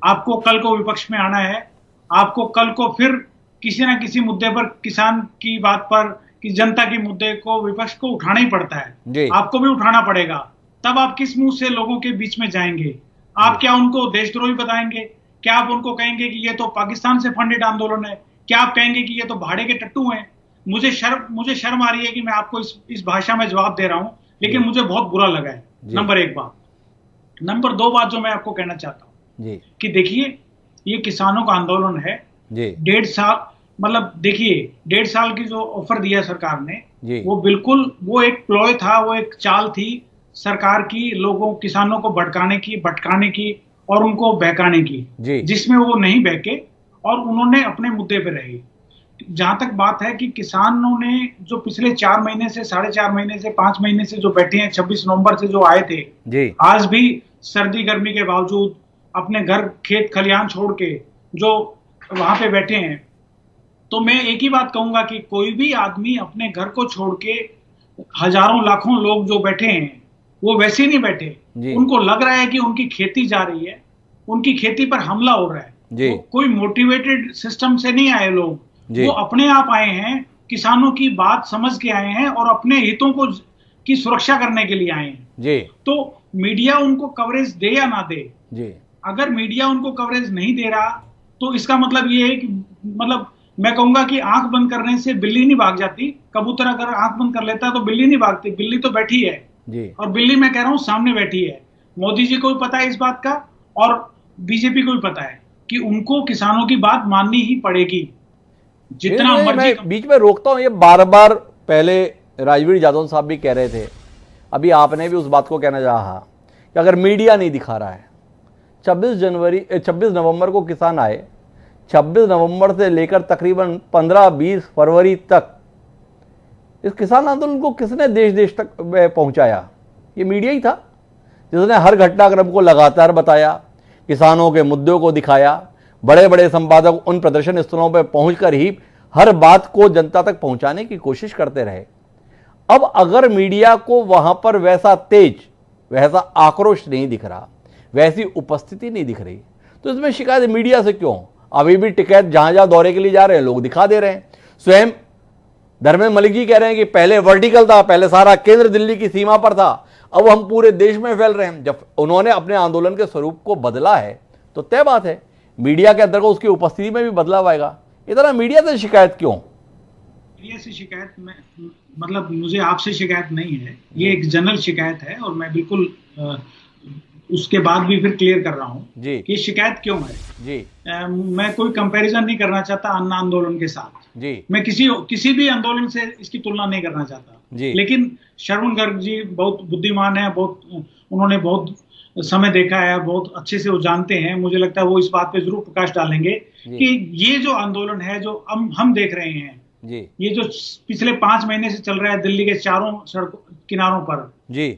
आपको कल को विपक्ष में आना है, आपको कल को फिर किसी ना किसी मुद्दे पर, किसान की बात पर, कि जनता के मुद्दे को विपक्ष को उठाना ही पड़ता है, आपको भी उठाना पड़ेगा। तब आप किस मुंह से लोगों के बीच में जाएंगे? आप क्या उनको देशद्रोही बताएंगे? क्या आप उनको कहेंगे कि ये तो पाकिस्तान से फंडेड आंदोलन है? क्या आप कहेंगे कि ये तो भाड़े के टट्टू हैं? मुझे शर्म आ रही है कि मैं आपको इस भाषा में जवाब दे रहा हूं, लेकिन मुझे बहुत बुरा लगा है। नंबर 1 बात। नंबर 2 बात जो मैं आपको कहना चाहता हूं कि देखिए, ये किसानों का आंदोलन है। 1.5 साल, मतलब देखिए 1.5 साल की जो ऑफर दिया सरकार ने, वो बिल्कुल वो एक प्लॉय था, वो एक चाल थी सरकार की, लोगों किसानों को भटकाने की और उनको बहकाने की, जिसमें वो नहीं बहके और उन्होंने अपने मुद्दे पे रहे। जहां तक बात है कि किसानों ने जो पिछले 4 महीने से, 4.5 महीने से, 5 महीने से जो बैठे हैं, 26 नवंबर से जो आए थे जी, आज भी सर्दी गर्मी के बावजूद अपने घर खेत खलिहान छोड़ के जो वहां पे बैठे हैं, तो मैं एक ही बात कहूंगा कि कोई भी आदमी अपने घर को छोड़ के, हजारों लाखों लोग जो बैठे हैं वो वैसे नहीं बैठे, उनको लग रहा है कि उनकी खेती जा रही है, उनकी खेती पर हमला हो रहा है। कोई मोटिवेटेड सिस्टम से नहीं आए लोग, वो अपने आप आए हैं, किसानों की बात समझ के आए हैं और अपने हितों को की सुरक्षा करने के लिए आए हैं। तो मीडिया उनको कवरेज दे या ना दे, अगर मीडिया उनको कवरेज नहीं दे रहा तो इसका मतलब ये है कि, मतलब मैं कहूंगा कि आंख बंद करने से बिल्ली नहीं भाग जाती। कबूतर अगर आंख बंद कर लेता है तो बिल्ली नहीं भागती, बिल्ली तो बैठी है और बिल्ली मैं कह रहा हूं सामने बैठी है। मोदी जी को भी पता है इस बात का और बीजेपी को भी पता है कि उनको किसानों की बात माननी ही पड़ेगी, जितना मर्जी। मैं बीच में रोकता हूं, ये बार बार पहले राजवीर यादव साहब भी कह रहे थे, अभी आपने भी उस बात को कहना चाहा कि अगर मीडिया नहीं दिखा रहा है, 26 नवंबर को किसान आए, 26 नवंबर से लेकर तकरीबन 15-20 फरवरी तक इस किसान आंदोलन को किसने देश देश तक पहुंचाया? ये मीडिया ही था, जिसने हर घटनाक्रम को लगातार बताया, किसानों के मुद्दों को दिखाया। बड़े बड़े संपादक उन प्रदर्शन स्थलों पर पहुंचकर ही हर बात को जनता तक पहुंचाने की कोशिश करते रहे। अब अगर मीडिया को वहां पर वैसा तेज, वैसा आक्रोश नहीं दिख रहा, वैसी उपस्थिति नहीं दिख रही, तो इसमें शिकायत मीडिया से क्यों? अभी भी टिकट जहां जहां दौरे के लिए जा रहे हैं लोग दिखा दे रहे हैं। स्वयं धर्मेंद्र मलिक जी कह रहे हैं कि पहले वर्टिकल था, पहले सारा केंद्र दिल्ली की सीमा पर था, अब हम पूरे देश में फैल रहे हैं। जब उन्होंने अपने आंदोलन के स्वरूप को बदला है तो तय बात है मीडिया के अंतर्गत उसकी उपस्थिति में भी बदलाव आएगा। इतना मीडिया से शिकायत क्यों? मीडिया से शिकायत में, मतलब मुझे आपसे शिकायत नहीं है, ये एक जनरल शिकायत है और मैं बिल्कुल उसके बाद भी फिर क्लियर कर रहा हूँ कि शिकायत क्यों है जी। मैं कोई कंपैरिजन नहीं करना चाहता अन्ना आंदोलन के साथ जी, मैं किसी भी आंदोलन से इसकी तुलना नहीं करना चाहता जी। लेकिन श्रवण गर्ग जी बहुत बुद्धिमान है, उन्होंने बहुत समय देखा है, बहुत अच्छे से वो जानते हैं। मुझे लगता है वो इस बात पे जरूर प्रकाश डालेंगे कि ये जो आंदोलन है जो हम देख रहे हैं जी, ये जो पिछले 5 महीने से चल रहा है दिल्ली के चारों सड़कों किनारों पर जी,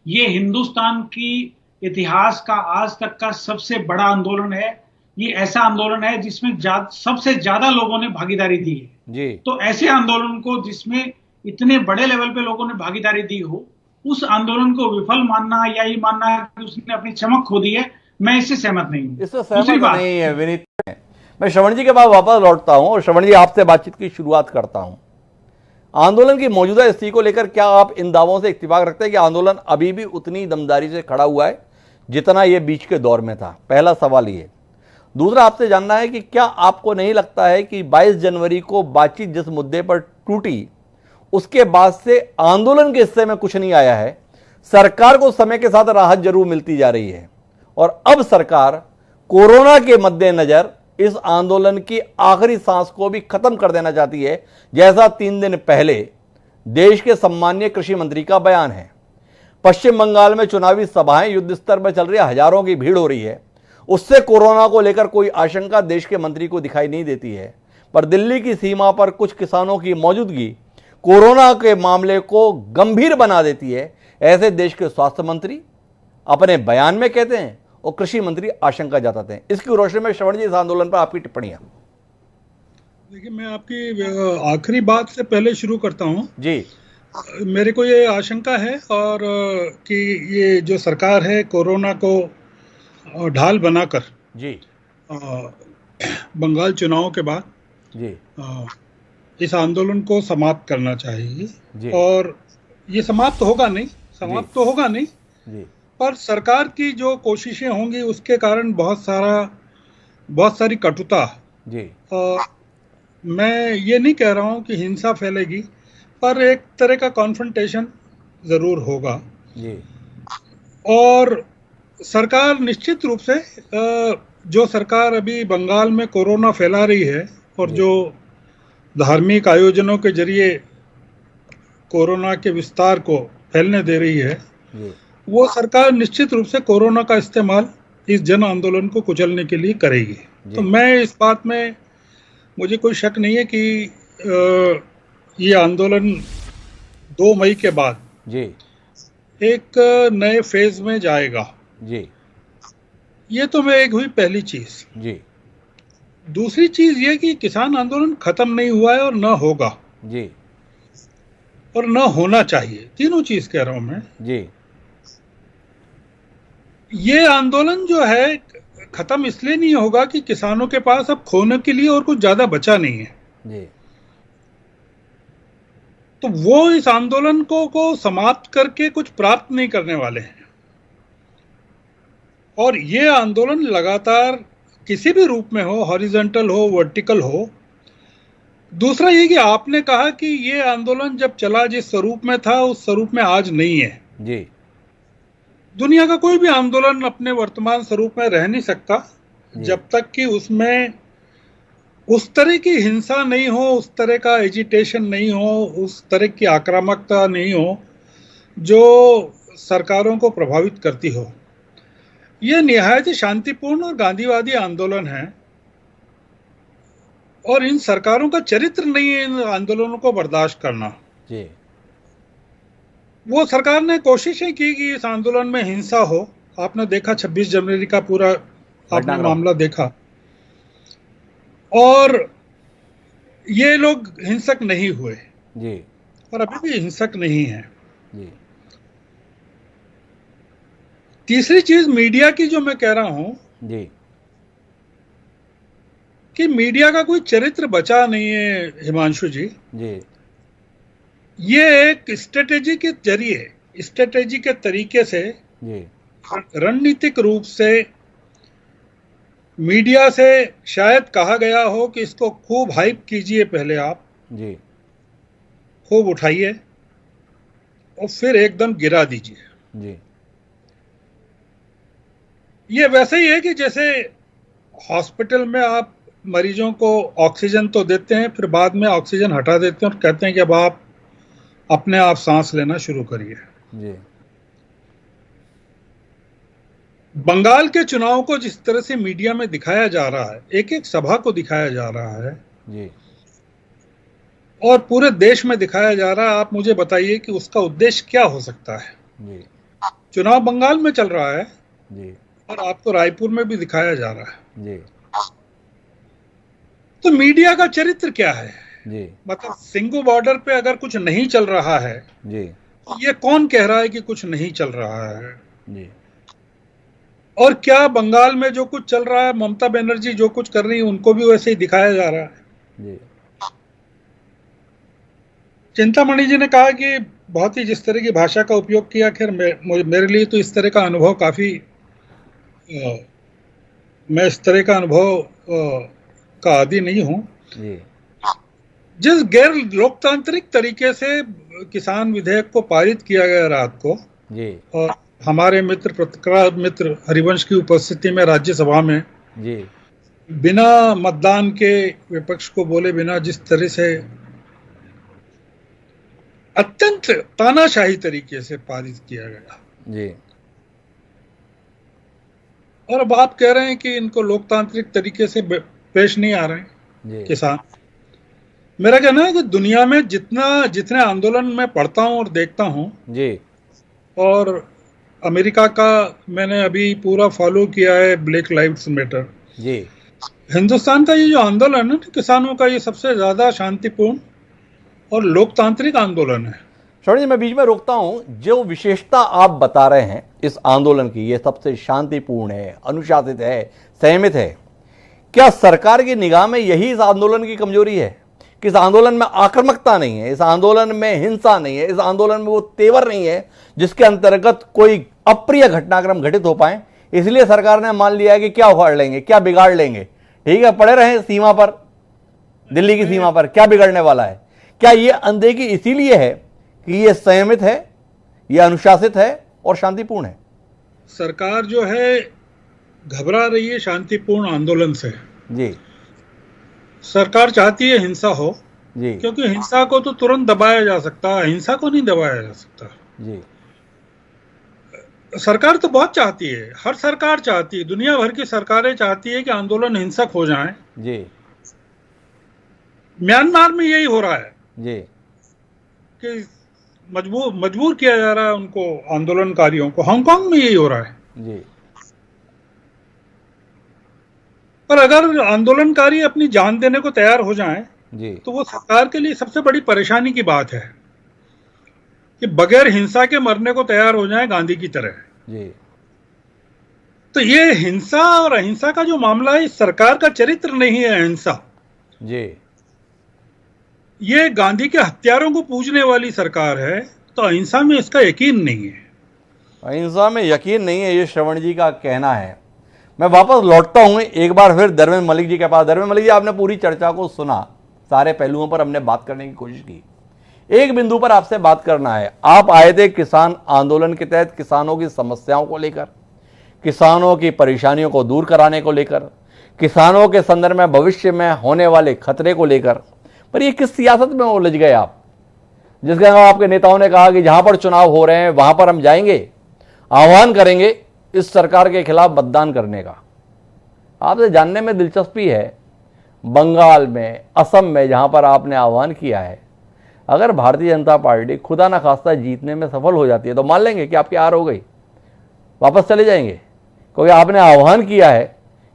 ये हिंदुस्तान की इतिहास का आज तक का सबसे बड़ा आंदोलन है। ये ऐसा आंदोलन है जिसमें सबसे ज्यादा लोगों ने भागीदारी दी है जी। तो ऐसे आंदोलन को जिसमें इतने बड़े लेवल पे लोगों ने भागीदारी दी हो, उस आंदोलन को विफल मानना या ये मानना कि उसने अपनी चमक खो दी है, मैं इससे सहमत नहीं हूं। इससे सहमत नहीं है विनीत। मैं श्रवण जी के बाद वापस लौटता हूं और श्रवण जी आपसे बातचीत की शुरुआत करता हूं। आंदोलन की मौजूदा स्थिति को लेकर क्या आप इन दावों से इत्तेफाक रखते हैं कि आंदोलन अभी भी उतनी दमदारी से खड़ा हुआ है जितना ये बीच के दौर में था? पहला सवाल ये। दूसरा आपसे जानना है कि क्या आपको नहीं लगता है कि 22 जनवरी को बातचीत जिस मुद्दे पर टूटी उसके बाद से आंदोलन के हिस्से में कुछ नहीं आया है, सरकार को समय के साथ राहत जरूर मिलती जा रही है और अब सरकार कोरोना के मद्देनजर इस आंदोलन की आखिरी सांस को भी खत्म कर देना चाहती है, जैसा 3 दिन पहले देश के सम्माननीय कृषि मंत्री का बयान है। पश्चिम बंगाल में चुनावी सभाएं युद्ध स्तर पर चल रही है, हजारों की भीड़ हो रही है, उससे कोरोना को लेकर कोई आशंका देश के मंत्री को दिखाई नहीं देती है। पर दिल्ली की सीमा पर कुछ किसानों की मौजूदगी कोरोना के मामले को गंभीर बना देती है, ऐसे देश के स्वास्थ्य मंत्री अपने बयान में कहते हैं और कृषि मंत्री आशंका जताते हैं। इसकी रोशनी में श्रवण जी इस आंदोलन पर आपकी टिप्पणियां। देखिए, मैं आपकी आखिरी बात से पहले शुरू करता हूं जी। मेरे को ये आशंका है और कि ये जो सरकार है कोरोना को ढाल बनाकर जी बंगाल चुनाव के बाद जी इस आंदोलन को समाप्त करना चाहिए और ये समाप्त होगा नहीं जी। पर सरकार की जो कोशिशें होंगी उसके कारण बहुत सारी कटुता जी। मैं ये नहीं कह रहा हूँ कि हिंसा फैलेगी, पर एक तरह का कॉन्फ्रंटेशन जरूर होगा जी। और सरकार निश्चित रूप से जो सरकार अभी बंगाल में कोरोना फैला रही है और जो धार्मिक आयोजनों के जरिए कोरोना के विस्तार को फैलने दे रही है, वो सरकार निश्चित रूप से कोरोना का इस्तेमाल इस जन आंदोलन को कुचलने के लिए करेगी। तो मैं इस बात में, मुझे कोई शक नहीं है कि ये आंदोलन 2 मई के बाद जी एक नए फेज में जाएगा जी। ये तो मैं एक हुई पहली चीज जी। दूसरी चीज ये कि किसान आंदोलन खत्म नहीं हुआ है और न होगा जी। और न होना चाहिए। तीनों चीज कह रहा हूं मैं जी। ये आंदोलन जो है खत्म इसलिए नहीं होगा कि किसानों के पास अब खोने के लिए और कुछ ज्यादा बचा नहीं है जी। तो वो इस आंदोलन को समाप्त करके कुछ प्राप्त नहीं करने वाले हैं। और ये आंदोलन लगातार किसी भी रूप में हो, हॉरिजॉन्टल हो, वर्टिकल हो। दूसरा ये कि आपने कहा कि ये आंदोलन जब चला जिस स्वरूप में था उस स्वरूप में आज नहीं है जी। दुनिया का कोई भी आंदोलन अपने वर्तमान स्वरूप में रह नहीं सकता जब तक कि उसमें उस तरह की हिंसा नहीं हो, उस तरह का एजिटेशन नहीं हो, उस तरह की आक्रामकता नहीं हो जो सरकारों को प्रभावित करती हो। यह निहायत ही शांतिपूर्ण और गांधीवादी आंदोलन है और इन सरकारों का चरित्र नहीं है इन आंदोलनों को बर्दाश्त करना जी। वो सरकार ने कोशिशें की कि इस आंदोलन में हिंसा हो। आपने देखा 26 जनवरी का पूरा आपने मामला देखा और ये लोग हिंसक नहीं हुए जी। और अभी भी हिंसक नहीं है जी। तीसरी चीज मीडिया की जो मैं कह रहा हूं जी कि मीडिया का कोई चरित्र बचा नहीं है हिमांशु जी। जी। ये एक स्ट्रेटेजी के जरिए, स्ट्रेटेजी के तरीके से जी। रणनीतिक रूप से मीडिया से शायद कहा गया हो कि इसको खूब हाइप कीजिए, पहले आप जी खूब उठाइए और फिर एकदम गिरा दीजिए। जी। ये वैसे ही है कि जैसे हॉस्पिटल में आप मरीजों को ऑक्सीजन तो देते हैं, फिर बाद में ऑक्सीजन हटा देते हैं और कहते हैं कि अब आप अपने आप सांस लेना शुरू करिए। जी। बंगाल के चुनाव को जिस तरह से मीडिया में दिखाया जा रहा है, एक एक सभा को दिखाया जा रहा है जी। और पूरे देश में दिखाया जा रहा है, आप मुझे बताइए कि उसका उद्देश्य क्या हो सकता है। जी। चुनाव बंगाल में चल रहा है जी। और आपको रायपुर में भी दिखाया जा रहा है। जी। तो मीडिया का चरित्र क्या है? जी। मतलब सिंगू बॉर्डर पे अगर कुछ नहीं चल रहा है जी। तो ये कौन कह रहा है कि कुछ नहीं चल रहा है? जी। और क्या बंगाल में जो कुछ चल रहा है, ममता बनर्जी जो कुछ कर रही है उनको भी वैसे ही दिखाया जा रहा है? जी। चिंतामणि जी ने कहा कि बहुत ही जिस तरह की भाषा का उपयोग किया, खैर मेरे लिए तो इस तरह का अनुभव काफी, मैं इस तरह का अनुभव का आदी नहीं हूं। जी। जिस गैर लोकतांत्रिक तरीके से किसान विधेयक को पारित किया गया रात को जी। और हमारे मित्र पत्रकार मित्र हरिवंश की उपस्थिति में राज्यसभा में जी। बिना मतदान के, विपक्ष को बोले बिना, जिस तरह से अत्यंत तानाशाही तरीके से पारित किया गया जी। और अब आप कह रहे हैं कि इनको लोकतांत्रिक तरीके से पेश नहीं आ रहे हैं किसान। मेरा कहना है कि दुनिया में जितने आंदोलन मैं पढ़ता हूं और देखता हूं जी, और अमेरिका का मैंने अभी पूरा फॉलो किया है, ब्लैक लाइव्स मैटर जी, हिंदुस्तान का ये जो आंदोलन है किसानों का, ये सबसे ज्यादा शांतिपूर्ण और लोकतांत्रिक आंदोलन है। श्रवण जी, मैं बीच में रोकता हूं। जो विशेषता आप बता रहे हैं इस आंदोलन की, ये सबसे शांतिपूर्ण है, अनुशासित है, संयमित है, क्या सरकार की निगाह में यही इस आंदोलन की कमजोरी है कि इस आंदोलन में आक्रामकता नहीं है, इस आंदोलन में हिंसा नहीं है, इस आंदोलन में वो तेवर नहीं है जिसके अंतर्गत कोई अप्रिय घटनाक्रम घटित हो पाए, इसलिए सरकार ने मान लिया है कि क्या उखाड़ लेंगे, क्या बिगाड़ लेंगे, ठीक है, पड़े रहे सीमा पर, दिल्ली की सीमा पर, क्या बिगड़ने वाला है? क्या ये अनदेखी इसीलिए है कि ये संयमित है, ये अनुशासित है और शांतिपूर्ण है? सरकार जो है घबरा रही है शांतिपूर्ण आंदोलन से। जी, सरकार चाहती है हिंसा हो जी, क्योंकि हिंसा को तो तुरंत दबाया जा सकता है, हिंसा को नहीं दबाया जा सकता। जी, सरकार तो बहुत चाहती है, हर सरकार चाहती है, दुनिया भर की सरकारें चाहती है कि आंदोलन हिंसक हो जाएं। जी। म्यांमार में यही हो रहा है जी। कि मजबूर किया जा रहा है उनको, आंदोलनकारियों को। हांगकांग में यही हो रहा है। जी। पर अगर आंदोलनकारी अपनी जान देने को तैयार हो जाएं जी, तो वो सरकार के लिए सबसे बड़ी परेशानी की बात है कि बगैर हिंसा के मरने को तैयार हो जाएं, गांधी की तरह। जी। तो ये हिंसा और अहिंसा का जो मामला है, इस सरकार का चरित्र नहीं है अहिंसा। जी। ये गांधी के हत्यारों को पूजने वाली सरकार है, तो अहिंसा में इसका यकीन नहीं है। अहिंसा में यकीन नहीं है, ये श्रवण जी का कहना है। मैं वापस लौटता हूं एक बार फिर धर्मेंद्र मलिक जी के पास। धर्मेंद्र मलिक जी, आपने पूरी चर्चा को सुना, सारे पहलुओं पर हमने बात करने की कोशिश की। एक बिंदु पर आपसे बात करना है। आप आए थे किसान आंदोलन के तहत किसानों की समस्याओं को लेकर, किसानों की परेशानियों को दूर कराने को लेकर, किसानों के संदर्भ में भविष्य में होने वाले खतरे को लेकर। पर ये किस सियासत में उलझ गए आप, जिसका आपके नेताओं ने कहा कि जहां पर चुनाव हो रहे हैं वहां पर हम जाएंगे, आह्वान करेंगे इस सरकार के खिलाफ मतदान करने का। आपसे जानने में दिलचस्पी है, बंगाल में, असम में जहां पर आपने आह्वान किया है, अगर भारतीय जनता पार्टी खुदा ना खास्ता जीतने में सफल हो जाती है तो मान लेंगे कि आपकी हार हो गई, वापस चले जाएंगे? क्योंकि आपने आह्वान किया है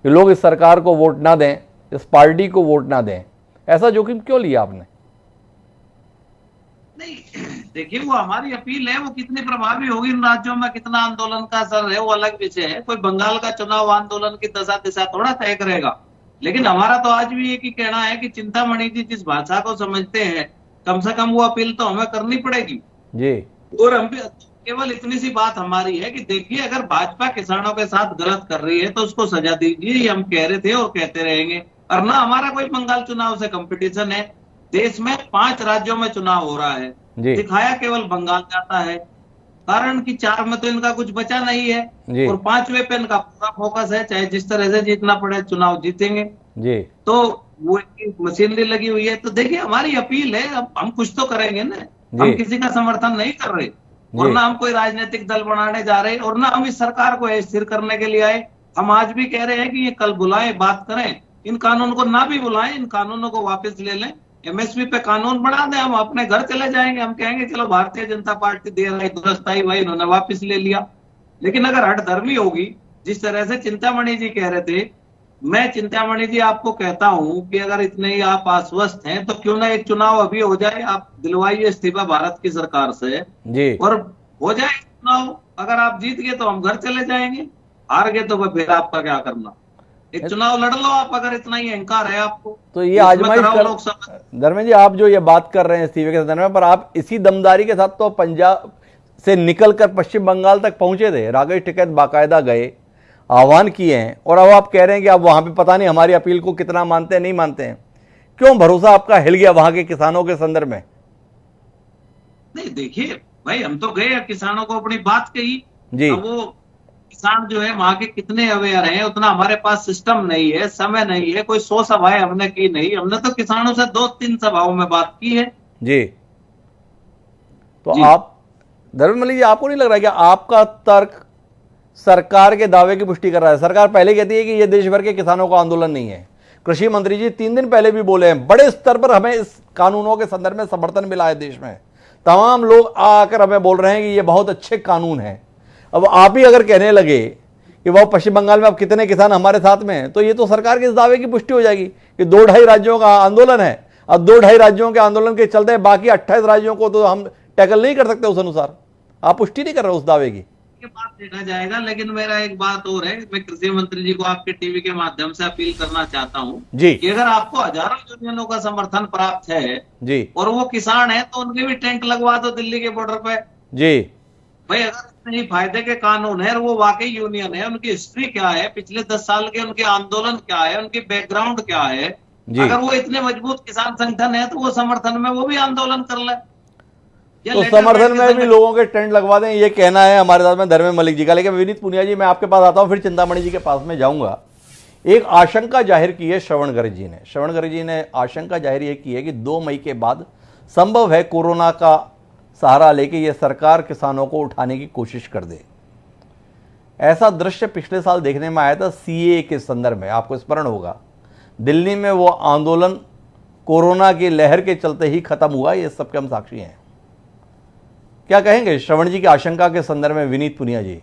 कि लोग इस सरकार को वोट ना दें, इस पार्टी को वोट ना दें। ऐसा जोखिम क्यों लिया आपने? नहीं, देखिए, वो हमारी अपील है, वो कितनी प्रभावी होगी इन राज्यों में, कितना आंदोलन का असर है, वो अलग विषय है। कोई बंगाल का चुनाव आंदोलन की दशा दिशा थोड़ा तय करेगा। लेकिन हमारा तो आज भी एक ही कहना है कि चिंतामणि जी जिस भाषा को समझते हैं, कम से कम वो अपील तो हमें करनी पड़ेगी जी। और हम भी केवल इतनी सी बात हमारी है कि देखिए, अगर भाजपा किसानों के साथ गलत कर रही है तो उसको सजा दीजिए, ये हम कह रहे थे और कहते रहेंगे। और ना हमारा कोई बंगाल चुनाव से कंपटीशन है। देश में 5 राज्यों में चुनाव हो रहा है, दिखाया केवल बंगाल जाता है, कारण कि 4 में तो इनका कुछ बचा नहीं है और 5वें पे इनका पूरा फोकस है, चाहे जिस तरह से जीतना पड़े चुनाव जीतेंगे जी। तो वो मशीनरी लगी हुई है। तो देखिए, हमारी अपील है, अब हम कुछ तो करेंगे ना, हम किसी का समर्थन नहीं कर रहे और ना हम कोई राजनीतिक दल बनाने जा रहे और ना हम इस सरकार को स्थिर करने के लिए आए। हम आज भी कह रहे हैं कि ये कल बुलाएं, बात करें, इन कानून को ना भी बुलाएं, इन कानूनों को वापस ले लें, एमएसपी पे कानून बना दें, हम अपने घर चले जाएंगे। हम कहेंगे चलो भारतीय जनता पार्टी दे रही, दुरुस्त आई भाई, इन्होंने वापस ले लिया। लेकिन अगर हठधर्मी होगी, जिस तरह से चिंतामणि जी कह रहे थे, मैं चिंतामणि जी आपको कहता हूं कि अगर इतने ही आप आश्वस्त हैं तो क्यों ना एक चुनाव अभी हो जाए, आप दिलवाइए इस्तीफा भारत की सरकार से जी, और हो जाए चुनाव। अगर आप जीत गए तो हम घर चले जाएंगे, हार गए तो फिर आपका क्या करना। एक चुनाव लड़ लो आप, अगर इतना ही अहंकार है आपको तो ये आजमाइश कर। धर्मेंद्र जी, आप जो ये बात कर रहे हैं इस्तीफे के संदर्भ में, पर आप इसी दमदारी के साथ तो पंजाब से निकलकर पश्चिम बंगाल तक पहुंचे थे, राकेश टिकैत बाकायदा गए, आह्वान किए हैं, और अब आप कह रहे हैं कि आप वहां पे पता नहीं हमारी अपील को कितना मानते हैं, नहीं मानते हैं। क्यों भरोसा आपका हिल गया वहां के किसानों के संदर्भ में? नहीं, देखिए भाई, हम तो गए, किसानों को अपनी बात कही जी। वो किसान जो है वहां के कितने अवेयर हैं, उतना हमारे पास सिस्टम नहीं है, समय नहीं है, कोई 100 सभाएं हमने की नहीं। हमने तो किसानों से 2-3 सभाओं में बात की है जी। तो जी। आप धर्मेंद्र मलिक जी, आपको नहीं लग रहा है कि आपका तर्क सरकार के दावे की पुष्टि कर रहा है? सरकार पहले कहती है कि यह देश भर के किसानों का आंदोलन नहीं है। कृषि मंत्री जी 3 दिन पहले भी बोले हैं, बड़े स्तर पर हमें इस कानूनों के संदर्भ में समर्थन मिला है, देश में तमाम लोग आकर हमें बोल रहे हैं कि ये बहुत अच्छे कानून है। अब आप ही अगर कहने लगे कि वह पश्चिम बंगाल में अब कितने किसान हमारे साथ में हैं, तो ये तो सरकार के इस दावे की पुष्टि हो जाएगी कि 2-2.5 राज्यों का आंदोलन है। अब 2-2.5 राज्यों के आंदोलन के चलते बाकी 28 राज्यों को तो हम टैकल नहीं कर सकते उस अनुसार। आप पुष्टि नहीं कर रहे उस दावे की। बात देखा जाएगा, लेकिन मेरा एक बात और है, मैं कृषि मंत्री जी को आपके टीवी के माध्यम से अपील करना चाहता हूँ जी कि अगर आपको हजारों यूनियनों का समर्थन प्राप्त है जी और वो किसान है तो उनके भी टेंट लगवा दो दिल्ली के बॉर्डर पे जी। भाई, अगर इतने ही फायदे के कानून है और वो वाकई यूनियन है, उनकी हिस्ट्री क्या है, पिछले 10 साल के उनके आंदोलन क्या है, उनकी बैकग्राउंड क्या है, अगर वो इतने मजबूत किसान संगठन है तो वो समर्थन में वो भी आंदोलन कर ले, तो समर्थन में भी लोगों के टेंट लगवा दें, ये कहना है हमारे साथ में धर्मेंद्र मलिक जी का। लेकिन विनीत पुनिया जी, मैं आपके पास आता हूं, फिर चिंतामणि जी के पास में जाऊंगा। एक आशंका जाहिर की है श्रवण गर्ग जी ने। श्रवण गर्ग जी ने आशंका जाहिर ये की है कि 2 मई के बाद संभव है कोरोना का सहारा लेके ये सरकार किसानों को उठाने की कोशिश कर दे। ऐसा दृश्य पिछले साल देखने में आया था सीए के संदर्भ में, आपको स्मरण होगा। दिल्ली में वो आंदोलन कोरोना की लहर के चलते ही खत्म हुआ, ये सबके हम साक्षी हैं। क्या कहेंगे श्रवण जी की आशंका के संदर्भ में विनीत पुनिया जी,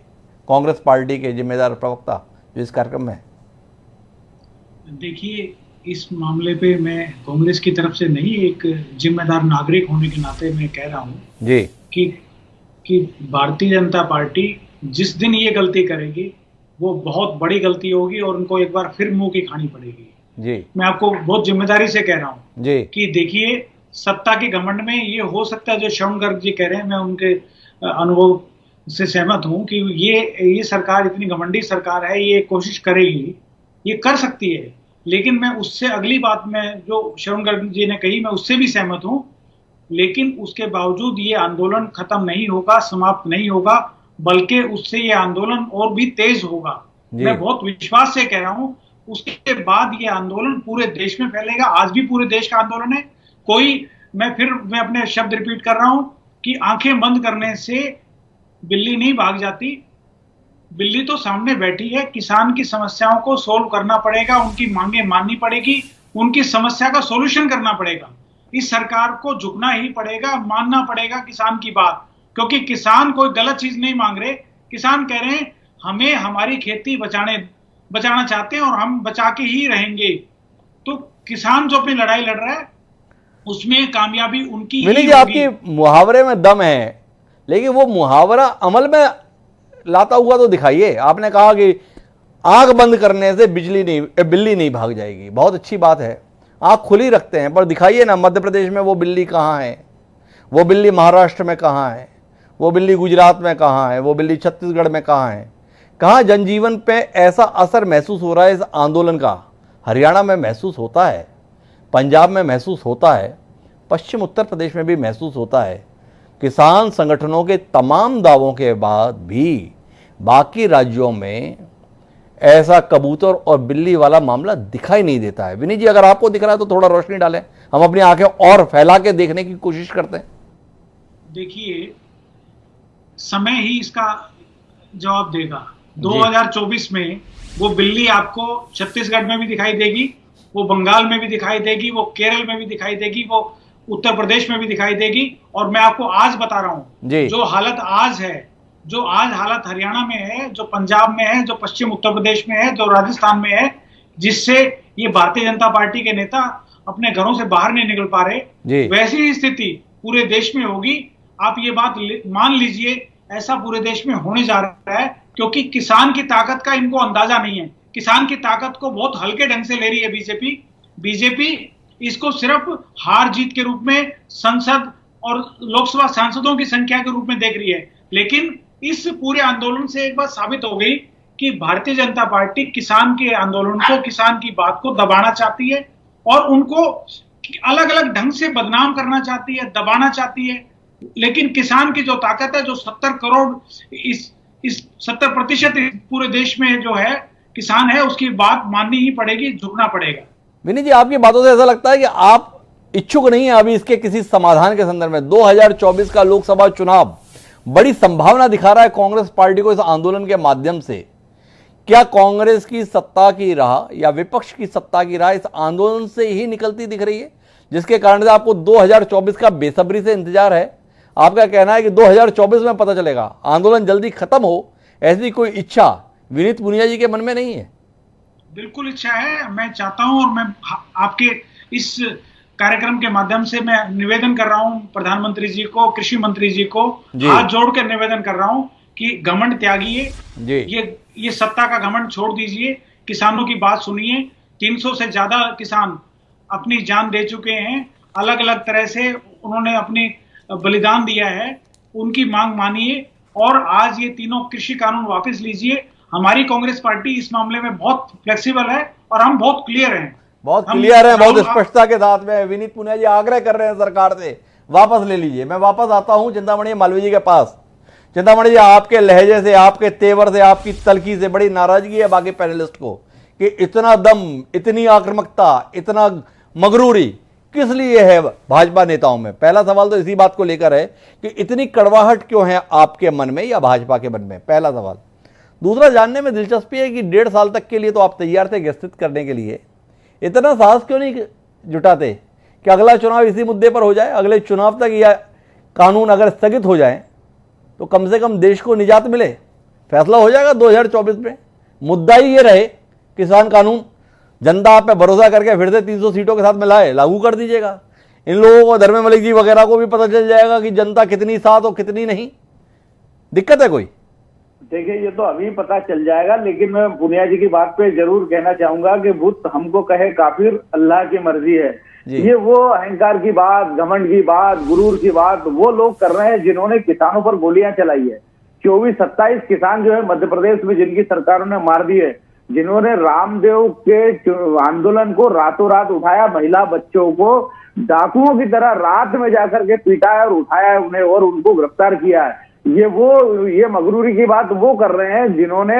कांग्रेस पार्टी के जिम्मेदार प्रवक्ता जो इस कार्यक्रम में है? देखिए, इस मामले पे मैं कांग्रेस की तरफ से नहीं, एक जिम्मेदार नागरिक होने के नाते मैं कह रहा हूँ जी कि भारतीय जनता पार्टी जिस दिन ये गलती करेगी वो बहुत बड़ी गलती होगी और उनको एक बार फिर मुंह की खानी पड़ेगी जी। मैं आपको बहुत जिम्मेदारी से कह रहा हूँ जी कि देखिए, सत्ता के घमंड में ये हो सकता है जो श्रवण गर्ग जी कह रहे हैं, मैं उनके अनुभव से सहमत हूँ कि ये सरकार इतनी घमंडी सरकार है, ये कोशिश करेगी, ये कर सकती है। लेकिन मैं उससे अगली बात में जो श्रवण गर्ग जी ने कही, मैं उससे भी सहमत हूँ। लेकिन उसके बावजूद ये आंदोलन खत्म नहीं होगा, समाप्त नहीं होगा, बल्कि उससे ये आंदोलन और भी तेज होगा। मैं बहुत विश्वास से कह रहा हूं। उसके बाद ये आंदोलन पूरे देश में फैलेगा। आज भी पूरे देश का आंदोलन है। मैं अपने शब्द रिपीट कर रहा हूं कि आंखें बंद करने से बिल्ली नहीं भाग जाती, बिल्ली तो सामने बैठी है। किसान की समस्याओं को सोल्व करना पड़ेगा, उनकी मांगे माननी पड़ेगी, उनकी समस्या का सोल्यूशन करना पड़ेगा। इस सरकार को झुकना ही पड़ेगा, मानना पड़ेगा किसान की बात, क्योंकि किसान कोई गलत चीज नहीं मांग रहे। किसान कह रहे हैं हमें हमारी खेती बचाना चाहते हैं और हम बचा के ही रहेंगे। तो किसान जो अपनी लड़ाई लड़ रहा है उसमें कामयाबी उनकी ही होगी। आपकी मुहावरे में दम है, लेकिन वो मुहावरा अमल में लाता हुआ तो दिखाइए। आपने कहा कि आंख बंद करने से बिल्ली नहीं भाग जाएगी, बहुत अच्छी बात है, आंख खुली रखते हैं, पर दिखाइए ना मध्य प्रदेश में वो बिल्ली कहाँ है, वो बिल्ली महाराष्ट्र में कहाँ है, वो बिल्ली गुजरात में कहाँ है, वो बिल्ली छत्तीसगढ़ में कहाँ है। कहाँ जनजीवन पे ऐसा असर महसूस हो रहा है इस आंदोलन का? हरियाणा में महसूस होता है, पंजाब में महसूस होता है, पश्चिम उत्तर प्रदेश में भी महसूस होता है। किसान संगठनों के तमाम दावों के बाद भी बाकी राज्यों में ऐसा कबूतर और बिल्ली वाला मामला दिखाई नहीं देता है। विनीत जी, अगर आपको दिख रहा है तो थोड़ा रोशनी डालें, हम अपनी आंखें और फैला के देखने की कोशिश करते हैं। देखिए, समय ही इसका जवाब देगा। 2024 में वो बिल्ली आपको छत्तीसगढ़ में भी दिखाई देगी, वो बंगाल में भी दिखाई देगी, वो केरल में भी दिखाई देगी, वो उत्तर प्रदेश में भी दिखाई देगी। और मैं आपको आज बता रहा हूं, जो हालत आज है, जो आज हालत हरियाणा में है, जो पंजाब में है, जो पश्चिम उत्तर प्रदेश में है, जो राजस्थान में है, जिससे ये भारतीय जनता पार्टी के नेता अपने घरों से बाहर नहीं निकल पा रहे, वैसी ही स्थिति पूरे देश में होगी। आप ये बात मान लीजिए, ऐसा पूरे देश में होने जा रहा है, क्योंकि किसान की ताकत का इनको अंदाजा नहीं है। किसान की ताकत को बहुत हल्के ढंग से ले रही है बीजेपी। इसको सिर्फ हार जीत के रूप में, संसद और लोकसभा सांसदों की संख्या के रूप में देख रही है। लेकिन इस पूरे आंदोलन से एक बात साबित हो गई कि भारतीय जनता पार्टी किसान के आंदोलन को, किसान की बात को दबाना चाहती है और उनको अलग अलग ढंग से बदनाम करना चाहती है, दबाना चाहती है। लेकिन किसान की जो ताकत है, जो 70 करोड़, इस 70% पूरे देश में जो है किसान है, उसकी बात माननी ही पड़ेगी, झुकना पड़ेगा। विनीत जी, आपकी बातों से ऐसा लगता है कि आप इच्छुक नहीं है अभी इसके किसी समाधान के संदर्भ में। 2024 का लोकसभा चुनाव बड़ी संभावना दिखा रहा है कांग्रेस पार्टी को इस आंदोलन के माध्यम से। क्या कांग्रेस की सत्ता की राह या विपक्ष की सत्ता की राह इस आंदोलन से ही निकलती दिख रही है, जिसके कारण से आपको 2024 का बेसब्री से इंतजार है? आपका कहना है कि 2024 में पता चलेगा, आंदोलन जल्दी खत्म हो, ऐसी कोई इच्छा विनीत पुनिया जी के मन में नहीं है? बिल्कुल इच्छा है, मैं चाहता हूं। और मैं आपके इस कार्यक्रम के माध्यम से मैं निवेदन कर रहा हूं प्रधानमंत्री जी को, कृषि मंत्री जी को हाथ जोड़कर निवेदन कर रहा हूं कि घमंड त्यागिए, ये सत्ता का घमंड छोड़ दीजिए, किसानों की बात सुनिए। 300 से ज्यादा किसान अपनी जान दे चुके हैं, अलग अलग तरह से उन्होंने अपनी बलिदान दिया है, उनकी मांग मानिए और आज ये तीनों कृषि कानून वापस लीजिए। हमारी कांग्रेस पार्टी इस मामले में बहुत फ्लेक्सिबल है और हम बहुत क्लियर हैं, बहुत स्पष्टता के साथ में। विनीत पुनिया जी आग्रह कर रहे हैं सरकार से, वापस ले लीजिए। मैं वापस आता हूं चिंतामणि मालवीय जी के पास। चिंतामणि जी, आपके लहजे से, आपके तेवर से, आपकी तलखी से बड़ी नाराजगी है बाकी पैनलिस्ट को कि इतना दम, इतनी आक्रामकता, इतना मगरूरी किस लिए है भाजपा नेताओं में? पहला सवाल तो इसी बात को लेकर है कि इतनी कड़वाहट क्यों है आपके मन में या भाजपा के मन में, पहला सवाल। दूसरा जानने में दिलचस्पी है कि 1.5 साल तक के लिए तो आप तैयार थे गस्तित करने के लिए, इतना साहस क्यों नहीं जुटाते कि अगला चुनाव इसी मुद्दे पर हो जाए, अगले चुनाव तक यह कानून अगर स्थगित हो जाए तो कम से कम देश को निजात मिले। फैसला हो जाएगा 2024 में। मुद्दा ही ये रहे किसान कानून, जनता आप पे भरोसा करके फिर से 300 सीटों के साथ मिलाए, लागू कर दीजिएगा। इन लोगों को, धर्मेंद्र मलिक जी वगैरह को भी पता चल जाएगा कि जनता कितनी साथ और कितनी नहीं। दिक्कत है कोई? देखिए, ये तो अभी पता चल जाएगा, लेकिन मैं पुनिया जी की बात पे जरूर कहना चाहूंगा कि बुत हमको कहे काफिर, अल्लाह की मर्जी है। ये वो अहंकार की बात, घमंड की बात, गुरूर की बात वो लोग कर रहे हैं जिन्होंने किसानों पर गोलियां चलाई है। 24-27 किसान जो है मध्य प्रदेश में जिनकी सरकारों ने मार दी है, जिन्होंने रामदेव के आंदोलन को रातों रात उठाया, महिला बच्चों को डाकुओं की तरह रात में जाकर के पीटा है और उठाया है उन्हें और उनको गिरफ्तार किया है। ये मगरूरी की बात वो कर रहे हैं जिन्होंने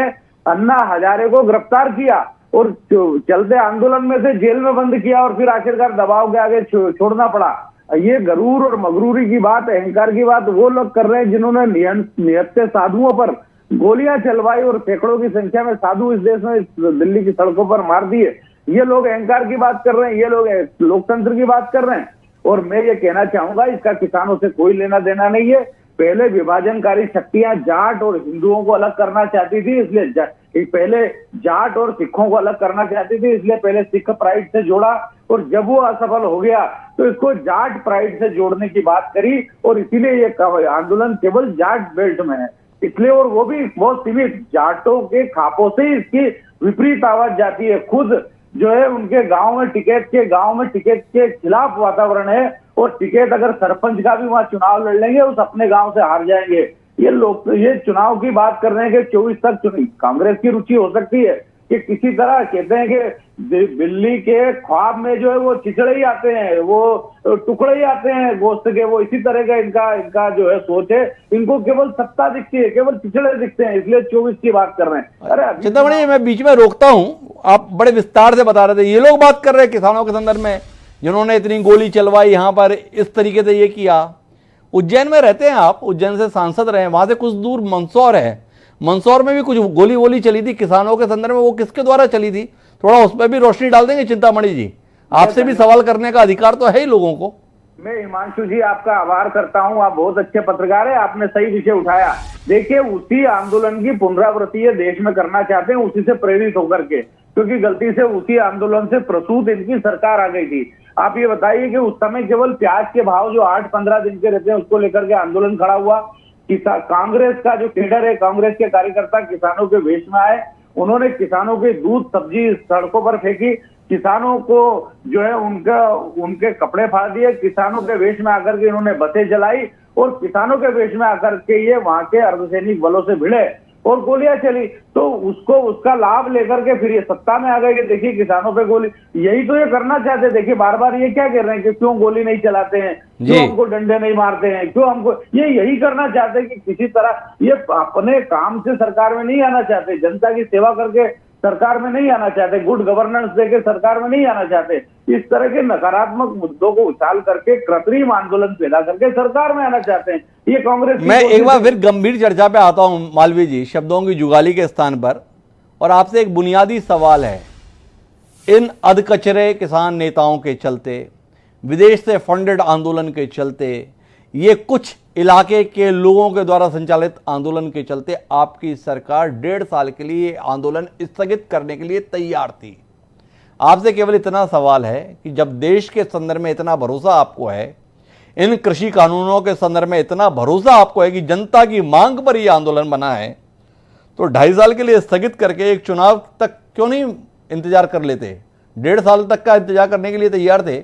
अन्ना हजारे को गिरफ्तार किया और चलते आंदोलन में से जेल में बंद किया और फिर आखिरकार दबाव के आगे छोड़ना पड़ा। ये गरूर और मगरूरी की बात, अहंकार की बात वो लोग कर रहे हैं जिन्होंने निहत्थे साधुओं पर गोलियां चलवाई और सैकड़ों की संख्या में साधु इस देश में दिल्ली की सड़कों पर मार दिए। ये लोग अहंकार की बात कर रहे हैं, ये लोग लोकतंत्र की बात कर रहे हैं। और मैं ये कहना चाहूंगा, इसका किसानों से कोई लेना देना नहीं है। पहले विभाजनकारी शक्तियां जाट और हिंदुओं को अलग करना चाहती थी, इसलिए पहले जाट और सिखों को अलग करना चाहती थी, इसलिए पहले सिख प्राइड से जोड़ा और जब वो असफल हो गया तो इसको जाट प्राइड से जोड़ने की बात करी और इसीलिए ये आंदोलन केवल जाट बेल्ट में है, इसलिए और वो भी बहुत सीमित जाटों के खापों से इसकी विपरीत आवाज जाती है। खुद जो है उनके गांव में टिकैत के खिलाफ वातावरण है और टिकैत अगर सरपंच का भी वहां चुनाव लड़ लेंगे उस अपने गांव से हार जाएंगे। ये लोग ये चुनाव की बात कर रहे हैं कि 24 तक कांग्रेस की रुचि हो सकती है कि किसी तरह कहते हैं कि बिल्ली के ख्वाब में जो है वो चिचड़े ही आते हैं, वो टुकड़े ही आते हैं गोश्त के, वो इसी तरह का इनका जो है सोच है। इनको केवल सत्ता दिखती है, केवल चिचड़े दिखते हैं, इसलिए 24 की बात कर रहे हैं। अरे चिंतामणि, मैं बीच में रोकता हूँ, आप बड़े विस्तार से बता रहे थे। ये लोग बात कर रहे हैं किसानों के संदर्भ में जिन्होंने इतनी गोली चलवाई, यहाँ पर इस तरीके से ये किया। उज्जैन में रहते हैं आप, उज्जैन से सांसद रहे, वहां से कुछ दूर मंदसौर है, मंदसौर में भी कुछ गोली चली थी किसानों के संदर्भ में, वो किसके द्वारा चली थी? थोड़ा उस पर भी रोशनी डाल देंगे चिंतामणि जी? आपसे भी सवाल करने का अधिकार तो है ही लोगों को। मैं हिमांशु जी आपका आभार करता हूं, आप बहुत अच्छे पत्रकार हैं, आपने सही विषय उठाया। देखिए, उसी आंदोलन की पुनरावृत्ति ये देश में करना चाहते हैं, उसी से प्रेरित होकर के, क्योंकि गलती से उसी आंदोलन से प्रसूत इनकी सरकार आ गई थी। आप ये बताइए कि उस समय केवल प्याज के भाव जो 8-15 दिन के रहते हैं उसको लेकर के आंदोलन खड़ा हुआ। कांग्रेस का जो कैडर है, कांग्रेस के कार्यकर्ता किसानों के वेश में आए, उन्होंने किसानों के दूध सब्जी सड़कों पर फेंकी, किसानों को जो है उनके कपड़े फाड़ दिए, किसानों के वेश में आकर के इन्होंने बसें जलाई और किसानों के वेश में आकर के ये वहां के अर्धसैनिक बलों से भिड़े और गोलियां चली। तो उसका लाभ लेकर के फिर ये सत्ता में आ गए कि देखिए किसानों पे गोली, यही तो ये करना चाहते। देखिए बार बार ये क्या कह रहे हैं कि क्यों गोली नहीं चलाते हैं, क्यों हमको डंडे नहीं मारते हैं, क्यों हमको, ये यही करना चाहते हैं कि किसी तरह ये अपने काम से सरकार में नहीं आना चाहते, जनता की सेवा करके सरकार में नहीं आना चाहते, गुड गवर्नेंस देके सरकार में नहीं आना चाहते। इस तरह के नकारात्मक मुद्दों को उछाल करके कृत्रिम आंदोलन पैदा करके सरकार में आना चाहते हैं। ये कांग्रेस। मैं एक बार फिर गंभीर चर्चा पे आता हूं मालवीय जी, शब्दों की जुगाली के स्थान पर, और आपसे एक बुनियादी सवाल है। इन अधकचरे किसान नेताओं के चलते, विदेश से फंडेड आंदोलन के चलते, ये कुछ इलाके के लोगों के द्वारा संचालित आंदोलन के चलते आपकी सरकार 1.5 साल के लिए आंदोलन स्थगित करने के लिए तैयार थी। आपसे केवल इतना सवाल है कि जब देश के संदर्भ में इतना भरोसा आपको है, इन कृषि कानूनों के संदर्भ में इतना भरोसा आपको है कि जनता की मांग पर यह आंदोलन बना है, तो 2.5 साल के लिए स्थगित करके एक चुनाव तक क्यों नहीं इंतजार कर लेते? 1.5 साल तक का इंतजार करने के लिए तैयार थे,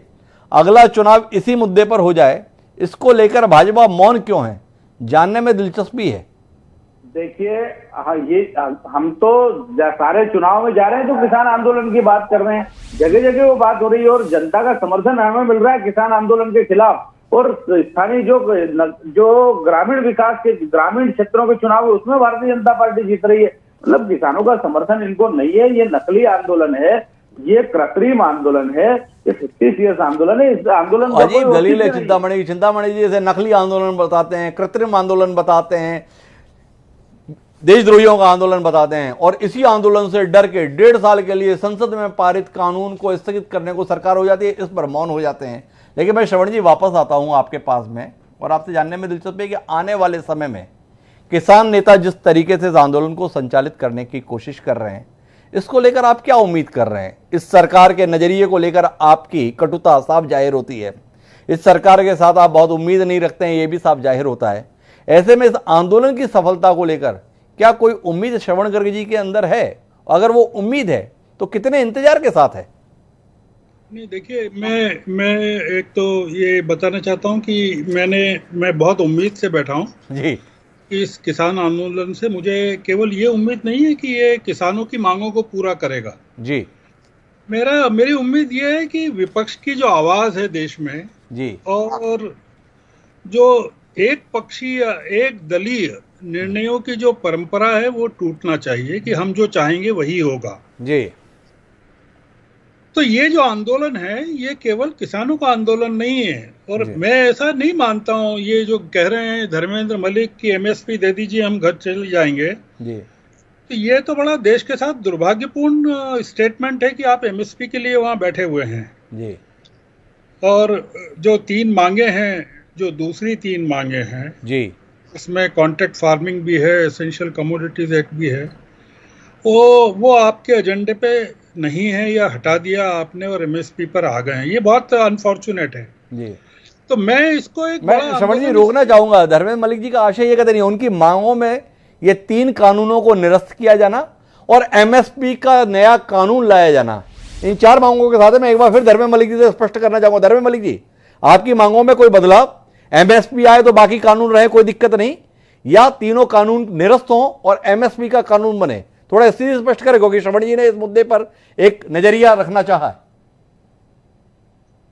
अगला चुनाव इसी मुद्दे पर हो जाए, इसको लेकर भाजपा मौन क्यों है? जानने में दिलचस्पी है। देखिए, ये हम तो सारे चुनाव में जा रहे हैं तो किसान आंदोलन की बात कर रहे हैं, जगह जगह वो बात हो रही है और जनता का समर्थन हमें मिल रहा है किसान आंदोलन के खिलाफ। और स्थानीय जो ग्रामीण विकास के ग्रामीण क्षेत्रों के चुनाव है उसमें भारतीय जनता पार्टी जीत रही है। मतलब किसानों का समर्थन इनको नहीं है। ये नकली आंदोलन है, ये कृत्रिम आंदोलन है, ये फिक्टिशियस आंदोलन है। इस आंदोलन अजीब दलील है चिंतामणि जी इसे नकली आंदोलन बताते हैं, कृत्रिम आंदोलन बताते हैं। देशद्रोहियों का आंदोलन बताते हैं और इसी आंदोलन से डर के 1.5 साल के लिए संसद में पारित कानून को स्थगित करने को सरकार हो जाती है, इस पर मौन हो जाते हैं। लेकिन मैं श्रवण जी वापस आता हूं आपके पास में और आपसे जानने में दिलचस्पी है कि आने वाले समय में किसान नेता जिस तरीके से इस आंदोलन को संचालित करने की कोशिश कर रहे हैं, इसको लेकर आप क्या उम्मीद कर रहे हैं? इस सरकार के नजरिए को लेकर आपकी कटुता साफ जाहिर होती है, इस सरकार के साथ आप बहुत उम्मीद नहीं रखते हैं, यह भी साफ जाहिर होता है। ऐसे में इस आंदोलन की सफलता को लेकर क्या कोई उम्मीद श्रवण गर्ग जी के अंदर है? अगर वो उम्मीद है तो कितने इंतजार के साथ है? नहीं, देखिए, मैं एक तो ये बताना चाहता हूँ कि मैं बहुत उम्मीद से बैठा हूँ जी। इस किसान आंदोलन से मुझे केवल ये उम्मीद नहीं है कि ये किसानों की मांगों को पूरा करेगा जी। मेरी उम्मीद ये है कि विपक्ष की जो आवाज है देश में जी, और जो एक पक्षी या एक दलीय निर्णयों की जो परंपरा है वो टूटना चाहिए कि हम जो चाहेंगे वही होगा जी। तो ये जो आंदोलन है ये केवल किसानों का आंदोलन नहीं है, और मैं ऐसा नहीं मानता हूँ ये जो कह रहे हैं धर्मेंद्र मलिक की एमएसपी दे दीजिए हम घर चले जाएंगे जी। तो ये तो बड़ा देश के साथ दुर्भाग्यपूर्ण स्टेटमेंट है कि आप एमएसपी के लिए वहां बैठे हुए हैं जी। और जो 3 मांगे हैं, जो दूसरी 3 मांगे हैं जी, इसमें कॉन्ट्रैक्ट फार्मिंग भी है, एसेंशियल कमोडिटीज एक्ट भी है, वो आपके एजेंडे पे नहीं है या हटा दिया आपने और एमएसपी पर आ गए हैं। ये बहुत अनफॉर्चुनेट है जी। तो मैं इसको मैं श्रवण जी रोकना चाहूंगा। धर्मेंद्र मलिक जी का आशय ये कहते नहीं, उनकी मांगों में ये 3 कानूनों को निरस्त किया जाना और एमएसपी का नया कानून लाया जाना, इन 4 मांगों के साथ मैं एक बार फिर धर्मेंद्र मलिक जी से स्पष्ट करना चाहूंगा। धर्मेंद्र मलिक जी, आपकी मांगों में कोई बदलाव, एमएसपी आए तो बाकी कानून रहे कोई दिक्कत नहीं, या तीनों कानून निरस्त हों और एमएसपी का कानून बने? थोड़ा स्थिति स्पष्ट करें क्योंकि श्रवण जी ने इस मुद्दे पर एक नजरिया रखना चाहा है।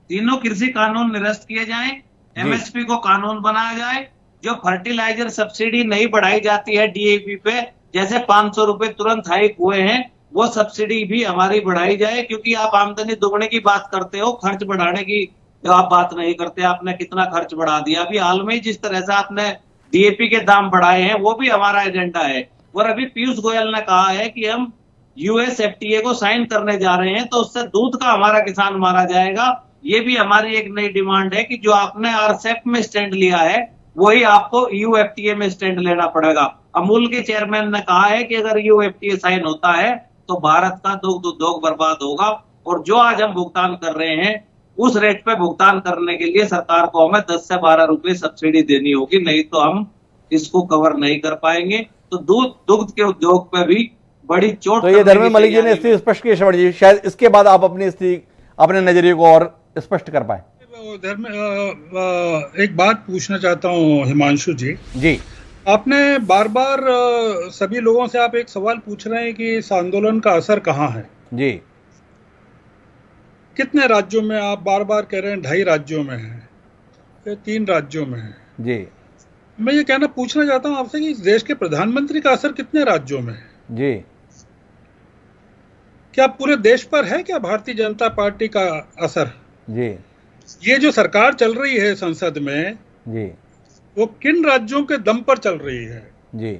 तीनों कृषि कानून निरस्त किए जाएं, एमएसपी को कानून बनाया जाए, जो फर्टिलाइजर सब्सिडी नहीं बढ़ाई जाती है डीएपी पे, जैसे 500 रुपए तुरंत हाइक हुए हैं, वो सब्सिडी भी हमारी बढ़ाई जाए। क्योंकि आप आमदनी दोगुने की बात करते हो, खर्च बढ़ाने की आप बात नहीं करते। आपने कितना खर्च बढ़ा दिया अभी हाल में, जिस तरह से आपने डीएपी के दाम बढ़ाए हैं, वो भी हमारा एजेंडा है। और अभी पीयूष गोयल ने कहा है कि हम यूएसएफटीए को साइन करने जा रहे हैं, तो उससे दूध का हमारा किसान मारा जाएगा। ये भी हमारी एक नई डिमांड है कि जो आपने आरसेप में स्टैंड लिया है वही आपको यूएफटीए में स्टैंड लेना पड़ेगा। अमूल के चेयरमैन ने कहा है कि अगर यूएफटीए साइन होता है तो भारत का दुग्ध उद्योग बर्बाद होगा, और जो आज हम भुगतान कर रहे हैं उस रेट पे भुगतान करने के लिए सरकार को हमें 10 से 12 रुपए सब्सिडी देनी होगी, नहीं तो हम इसको कवर नहीं कर पाएंगे। तो दुग्ध के उद्योग पे भी बड़ी चोट। तो ये धर्मेंद्र मलिक जी ने स्थिति स्पष्ट की श्रवण जी, शायद इसके बाद आप अपनी स्थिति, अपने नजरिए को और स्पष्ट कर पाए। एक बात पूछना चाहता हूँ हिमांशु जी जी, आपने बार बार सभी लोगों से आप एक सवाल पूछ रहे हैं कि इस आंदोलन का असर कहाँ है जी। कितने राज्यों में? आप बार बार कह रहे हैं 2.5 राज्यों में है या 3 राज्यों में है जी। मैं ये पूछना चाहता हूं आपसे कि इस देश के प्रधानमंत्री का असर कितने राज्यों में है जी? क्या पूरे देश पर है क्या भारतीय जनता पार्टी का असर जी? ये जो सरकार चल रही है संसद में जी, वो किन राज्यों के दम पर चल रही है जी?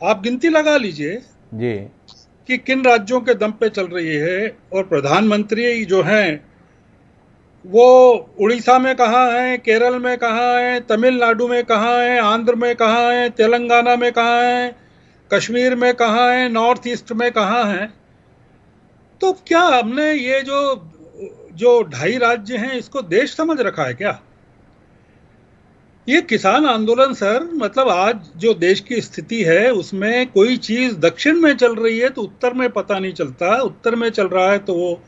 आप गिनती लगा लीजिए जी कि किन राज्यों के दम पे चल रही है। और प्रधानमंत्री जो हैं वो उड़ीसा में कहाँ हैं, केरल में कहाँ हैं, तमिलनाडु में कहाँ हैं, आंध्र में कहाँ हैं, तेलंगाना में कहाँ हैं, कश्मीर में कहाँ हैं, नॉर्थ ईस्ट में कहाँ हैं? तो क्या हमने ये जो 2.5 राज्य हैं इसको देश समझ रखा है क्या? ये किसान आंदोलन सर, मतलब आज जो देश की स्थिति है उसमें कोई चीज दक्षिण में चल रही है तो उत्तर में पता नहीं चलता, उत्तर में चल रहा है तो वो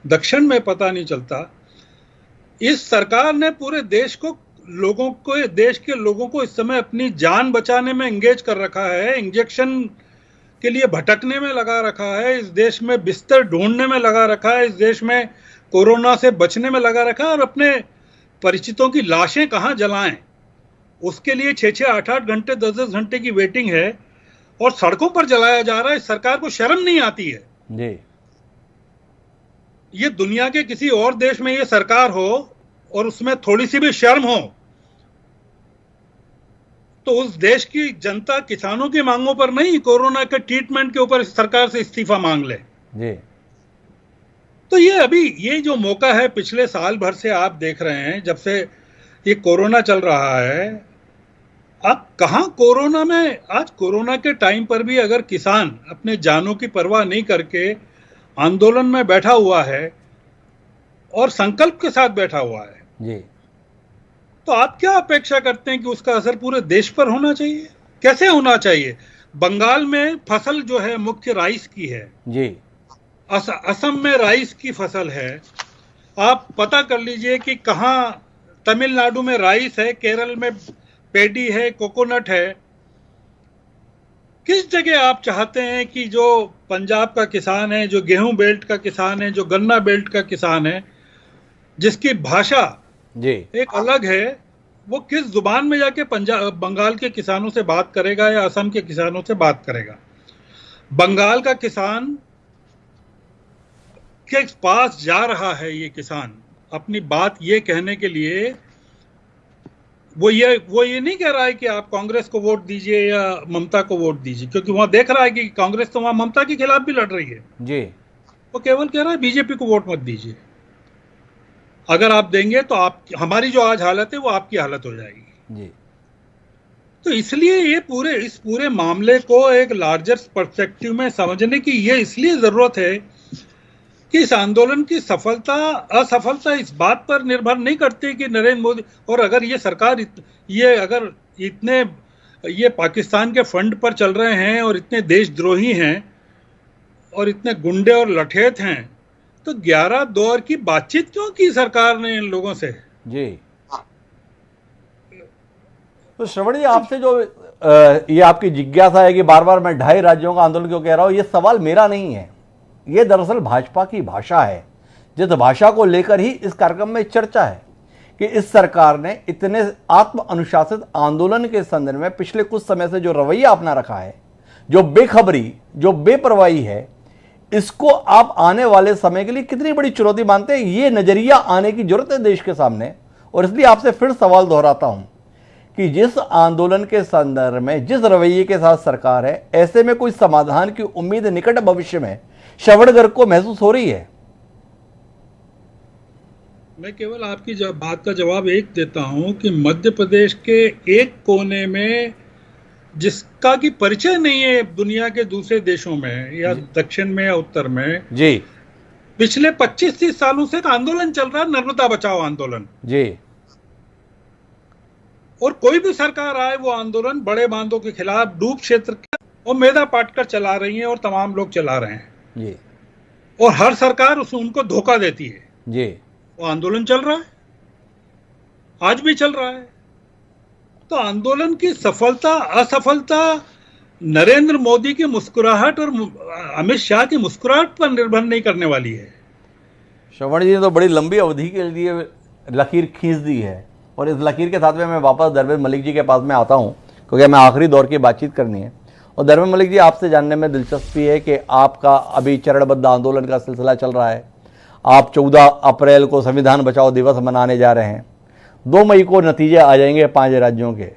दक्षिण में पता नहीं चलता। इस सरकार ने पूरे देश के लोगों को इस समय अपनी जान बचाने में एंगेज कर रखा है, इंजेक्शन के लिए भटकने में लगा रखा है, इस देश में बिस्तर ढूंढने में लगा रखा है, इस देश में कोरोना से बचने में लगा रखा है, और अपने परिचितों की लाशें कहाँ जलाएं उसके लिए 6-6, 8-8 घंटे, 10-10 घंटे की वेटिंग है, और सड़कों पर जलाया जा रहा है। सरकार को शर्म नहीं आती है जी। ये दुनिया के किसी और देश में ये सरकार हो और उसमें थोड़ी सी भी शर्म हो तो उस देश की जनता किसानों की मांगों पर नहीं, कोरोना के ट्रीटमेंट के ऊपर सरकार से इस्तीफा मांग ले जी। तो ये जो मौका है, पिछले साल भर से आप देख रहे हैं, जब से ये कोरोना चल रहा है, अब कहां कोरोना में, आज कोरोना के टाइम पर भी अगर किसान अपने जानों की परवाह नहीं करके आंदोलन में बैठा हुआ है और संकल्प के साथ बैठा हुआ है जी, तो आप क्या अपेक्षा करते हैं कि उसका असर पूरे देश पर होना चाहिए? कैसे होना चाहिए? बंगाल में फसल जो है मुख्य राइस की है जी, असम में राइस की फसल है। आप पता कर लीजिए कि कहां तमिलनाडु में राइस है, केरल में पेडी है, कोकोनट है। किस जगह आप चाहते हैं कि जो पंजाब का किसान है, जो गेहूं बेल्ट का किसान है, जो गन्ना बेल्ट का किसान है, जिसकी भाषा जी, एक अलग है, वो किस जुबान में जाके बंगाल के किसानों से बात करेगा या असम के किसानों से बात करेगा? बंगाल का किसान के पास जा रहा है ये किसान अपनी बात ये कहने के लिए, वो ये नहीं कह रहा है कि आप कांग्रेस को वोट दीजिए या ममता को वोट दीजिए, क्योंकि वहां देख रहा है कि कांग्रेस तो वहां ममता के खिलाफ भी लड़ रही है जी। वो केवल कह रहा है बीजेपी को वोट मत दीजिए, अगर आप देंगे तो आप, हमारी जो आज हालत है वो आपकी हालत हो जाएगी जी। तो इसलिए इस पूरे मामले को एक लार्जर पर्सपेक्टिव में समझने की ये इसलिए जरूरत है कि इस आंदोलन की सफलता असफलता इस बात पर निर्भर नहीं करती कि नरेंद्र मोदी, और अगर ये सरकार अगर ये पाकिस्तान के फंड पर चल रहे हैं और इतने देशद्रोही हैं और इतने गुंडे और लठेत हैं, तो 11 दौर की बातचीत क्यों की सरकार ने इन लोगों से? जी। तो श्रवण जी, आपसे जो ये आपकी जिज्ञासा है कि बार बार मैं 2.5 राज्यों का आंदोलन क्यों कह रहा हूं, ये सवाल मेरा नहीं है, ये दरअसल भाजपा की भाषा है, जिस भाषा को लेकर ही इस कार्यक्रम में चर्चा है कि इस सरकार ने इतने आत्म अनुशासित आंदोलन के संदर्भ में पिछले कुछ समय से जो रवैया अपना रखा है, जो बेखबरी, जो बेपरवाही है, इसको आप आने वाले समय के लिए कितनी बड़ी चुनौती मानते हैं? ये नजरिया आने की जरूरत है देश के सामने। और इसलिए आपसे फिर सवाल दोहराता हूं कि जिस आंदोलन के संदर्भ में जिस रवैये के साथ सरकार है, ऐसे में कोई समाधान की उम्मीद निकट भविष्य में श्रवण को महसूस हो रही है? मैं केवल आपकी बात का जवाब एक देता हूं कि मध्य प्रदेश के एक कोने में, जिसका की परिचय नहीं है दुनिया के दूसरे देशों में या दक्षिण में या उत्तर में जी, पिछले 25-30 सालों से एक आंदोलन चल रहा है, नर्मदा बचाओ आंदोलन जी। और कोई भी सरकार आए, वो आंदोलन बड़े बांधों के खिलाफ, डूब क्षेत्र के, और मेधा पाटकर चला रही है और तमाम लोग चला रहे हैं जी। और हर सरकार उनको धोखा देती है जी। वो आंदोलन चल रहा है, आज भी चल रहा है। तो आंदोलन की सफलता असफलता नरेंद्र मोदी की मुस्कुराहट और अमित शाह की मुस्कुराहट पर निर्भर नहीं करने वाली है। श्रवण जी ने तो बड़ी लंबी अवधि के लिए लकीर खींच दी है, और इस लकीर के साथ में मैं वापस धर्मेंद्र मलिक जी के पास में आता हूं, क्योंकि हमें आखिरी दौर की बातचीत करनी है। और धर्मेंद्र मलिक जी, आपसे जानने में दिलचस्पी है कि आपका अभी चरणबद्ध आंदोलन का सिलसिला चल रहा है। आप 14 अप्रैल को संविधान बचाओ दिवस मनाने जा रहे हैं, 2 मई को नतीजे आ जाएंगे 5 राज्यों के।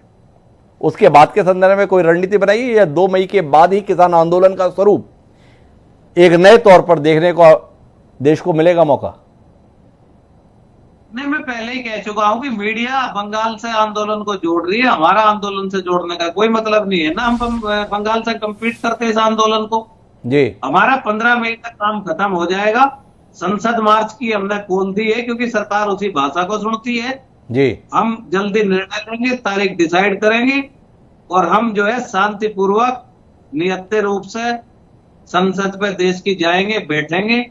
उसके बाद के संदर्भ में कोई रणनीति बनाई, या 2 मई के बाद ही किसान आंदोलन का स्वरूप एक नए तौर पर देखने को देश को मिलेगा मौका? नहीं, मैं पहले ही कह चुका हूं कि मीडिया बंगाल से आंदोलन को जोड़ रही है, हमारा आंदोलन से जोड़ने का कोई मतलब नहीं है ना। हम बंगाल से कम्पीट करते इस आंदोलन को जी। हमारा 15 मई तक काम खत्म हो जाएगा। संसद मार्च की हमने खोल दी है, क्योंकि सरकार उसी भाषा को सुनती है जी। हम जल्दी निर्णय लेंगे, तारीख डिसाइड करेंगे, और हम जो है शांतिपूर्वक नियत्ते रूप से संसद पे देश की जाएंगे, बैठेंगे।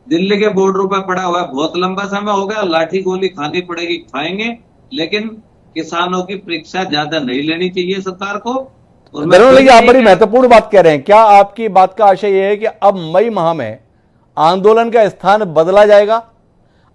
दिल्ली के बॉर्डर पे पड़ा हुआ है, बहुत लंबा समय हो गया, लाठी गोली खानी पड़ेगी, खाएंगे, लेकिन किसानों की परीक्षा ज्यादा नहीं लेनी चाहिए सरकार को। आप बड़ी महत्वपूर्ण बात कह रहे हैं। क्या आपकी बात का आशय यह है कि अब मई माह में आंदोलन का स्थान बदला जाएगा?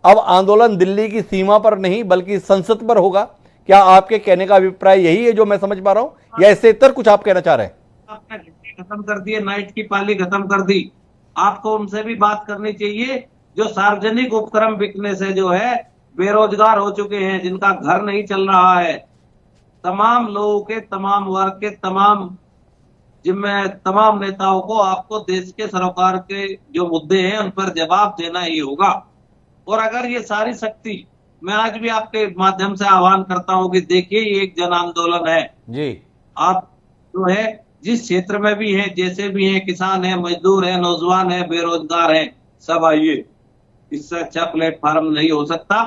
अब आंदोलन दिल्ली की सीमा पर नहीं बल्कि संसद पर होगा? क्या आपके कहने का अभिप्राय यही है जो मैं समझ पा रहा हूं, या इससे इतर कुछ आप कहना चाह रहे हैं? आपने खत्म कर दिए, नाइट की पाली खत्म कर दी। आपको उनसे भी बात करनी चाहिए जो सार्वजनिक उपक्रम बिकने से जो है बेरोजगार हो चुके हैं, जिनका घर नहीं चल रहा है, तमाम लोगों के, तमाम वर्ग के, तमाम नेताओं को आपको देश के सरोकार के जो मुद्दे हैं उन पर जवाब देना ही होगा। और अगर ये सारी शक्ति, मैं आज भी आपके माध्यम से आह्वान करता हूं कि देखिए ये एक जन आंदोलन है जी। आप जो है जिस क्षेत्र में भी हैं, जैसे भी हैं, किसान है, मजदूर है, नौजवान है, बेरोजगार है, सब आइए। इससे अच्छा प्लेटफॉर्म नहीं हो सकता।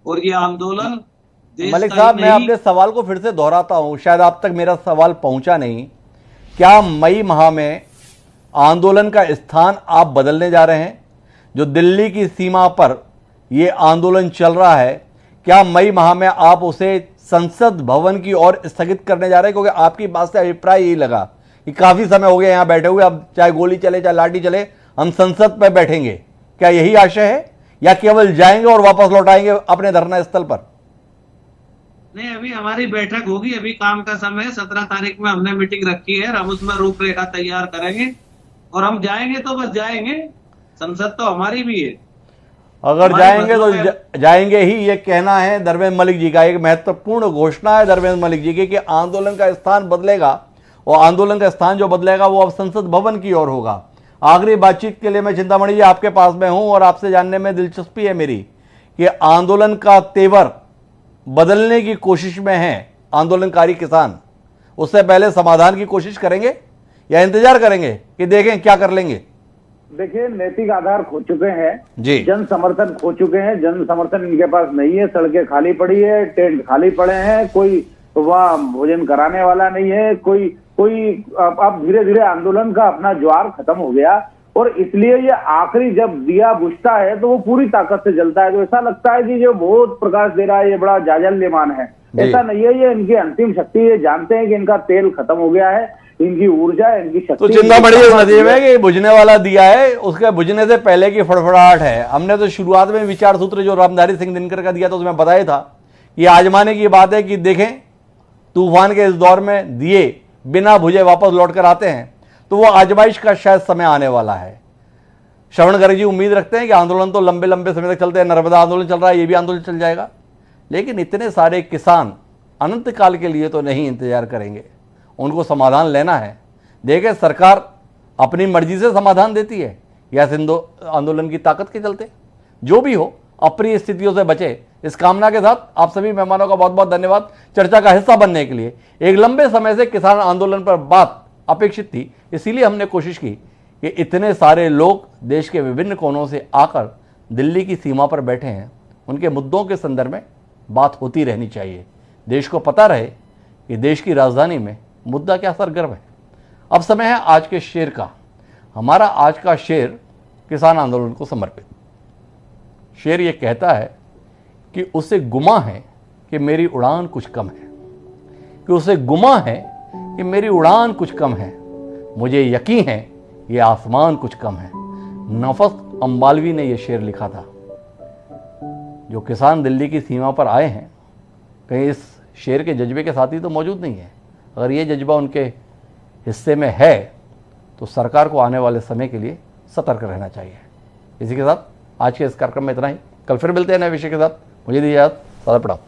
और ये आंदोलन मलिक साहब, मैं अपने सवाल को फिर से दोहराता हूं, शायद आप तक मेरा सवाल पहुंचा नहीं। क्या मई माह में आंदोलन का स्थान आप बदलने जा रहे हैं? जो दिल्ली की सीमा पर ये आंदोलन चल रहा है, क्या मई माह में आप उसे संसद भवन की ओर स्थगित करने जा रहे हैं? क्योंकि आपकी बात से अभिप्राय यही लगा कि काफी समय हो गया यहां बैठे हुए, अब चाहे गोली चले चाहे लाठी चले, हम संसद पर बैठेंगे। क्या यही आशय है या केवल जाएंगे और वापस लौट आएंगे अपने धरना स्थल पर? नहीं, अभी हमारी बैठक होगी, अभी काम का समय है। 17 तारीख में हमने मीटिंग रखी है, हम उसमें रूपरेखा तैयार करेंगे और हम जाएंगे तो बस जाएंगे। संसद तो हमारी भी है। अगर जाएंगे तो जाएंगे ही, ये कहना है धर्मेंद्र मलिक जी का। एक महत्वपूर्ण घोषणा है धर्मेंद्र मलिक जी की कि आंदोलन का स्थान बदलेगा और आंदोलन का स्थान जो बदलेगा वो अब संसद भवन की ओर होगा। आखिरी बातचीत के लिए मैं चिंतामणि जी आपके पास में हूं और आपसे जानने में दिलचस्पी है मेरी कि आंदोलन का तेवर बदलने की कोशिश में है आंदोलनकारी किसान। उससे पहले समाधान की कोशिश करेंगे या इंतजार करेंगे कि देखें क्या कर लेंगे? देखिए, नैतिक आधार खो चुके हैं जी, जन समर्थन खो चुके हैं, जन समर्थन इनके पास नहीं है, सड़कें खाली पड़ी है, टेंट खाली पड़े हैं, कोई वहाँ भोजन कराने वाला नहीं है, कोई अब धीरे धीरे आंदोलन का अपना ज्वार खत्म हो गया। और इसलिए ये आखिरी जब दिया बुझता है तो वो पूरी ताकत से जलता है। तो ऐसा लगता है कि जो बहुत प्रकाश दे रहा है ये बड़ा जाजल्यमान है, ऐसा नहीं है। ये इनकी अंतिम शक्ति, ये जानते हैं कि इनका तेल खत्म हो गया है, इनकी ऊर्जा, इनकी शक्ति। तो चिंता बड़ी नसीब है कि बुझने वाला दिया है, उसके बुझने से पहले की फड़फड़ाहट है। हमने तो शुरुआत में विचार सूत्र जो रामधारी सिंह दिनकर का दिया था उसमें बताया था ये आजमाने की बात है कि देखें तूफान के इस दौर में दिए बिना बुझे वापस लौट कर आते हैं, तो वो आजमाइश का शायद समय आने वाला है। श्रवण गर्ग जी उम्मीद रखते हैं कि आंदोलन तो लंबे लंबे समय तक चलते हैं, नर्मदा आंदोलन चल रहा है, ये भी आंदोलन चल जाएगा, लेकिन इतने सारे किसान अनंत काल के लिए तो नहीं इंतजार करेंगे, उनको समाधान लेना है। देखें सरकार अपनी मर्जी से समाधान देती है या सिंधु आंदोलन की ताकत के चलते, जो भी हो अप्रिय स्थितियों से बचे, इस कामना के साथ आप सभी मेहमानों का बहुत बहुत धन्यवाद चर्चा का हिस्सा बनने के लिए। एक लंबे समय से किसान आंदोलन पर बात अपेक्षित थी, इसीलिए हमने कोशिश की कि इतने सारे लोग देश के विभिन्न कोनों से आकर दिल्ली की सीमा पर बैठे हैं, उनके मुद्दों के संदर्भ में बात होती रहनी चाहिए। देश को पता रहे कि देश की राजधानी में मुद्दा क्या सरगर्म है। अब समय है आज के शेर का। हमारा आज का शेर किसान आंदोलन को समर्पित। शेर ये कहता है कि उसे गुमा है कि मेरी उड़ान कुछ कम है, कि उसे गुमा है कि मेरी उड़ान कुछ कम है, मुझे यकीन है ये आसमान कुछ कम है। नफस अंबालवी ने यह शेर लिखा था। जो किसान दिल्ली की सीमा पर आए हैं, कहीं इस शेर के जज्बे के साथ ही तो मौजूद नहीं है। अगर ये जज्बा उनके हिस्से में है तो सरकार को आने वाले समय के लिए सतर्क रहना चाहिए। इसी के साथ आज के इस कार्यक्रम में इतना ही। कल फिर मिलते हैं नए विषय के साथ। मुझे दीजिए इजाज़त। सदा प्रणाम।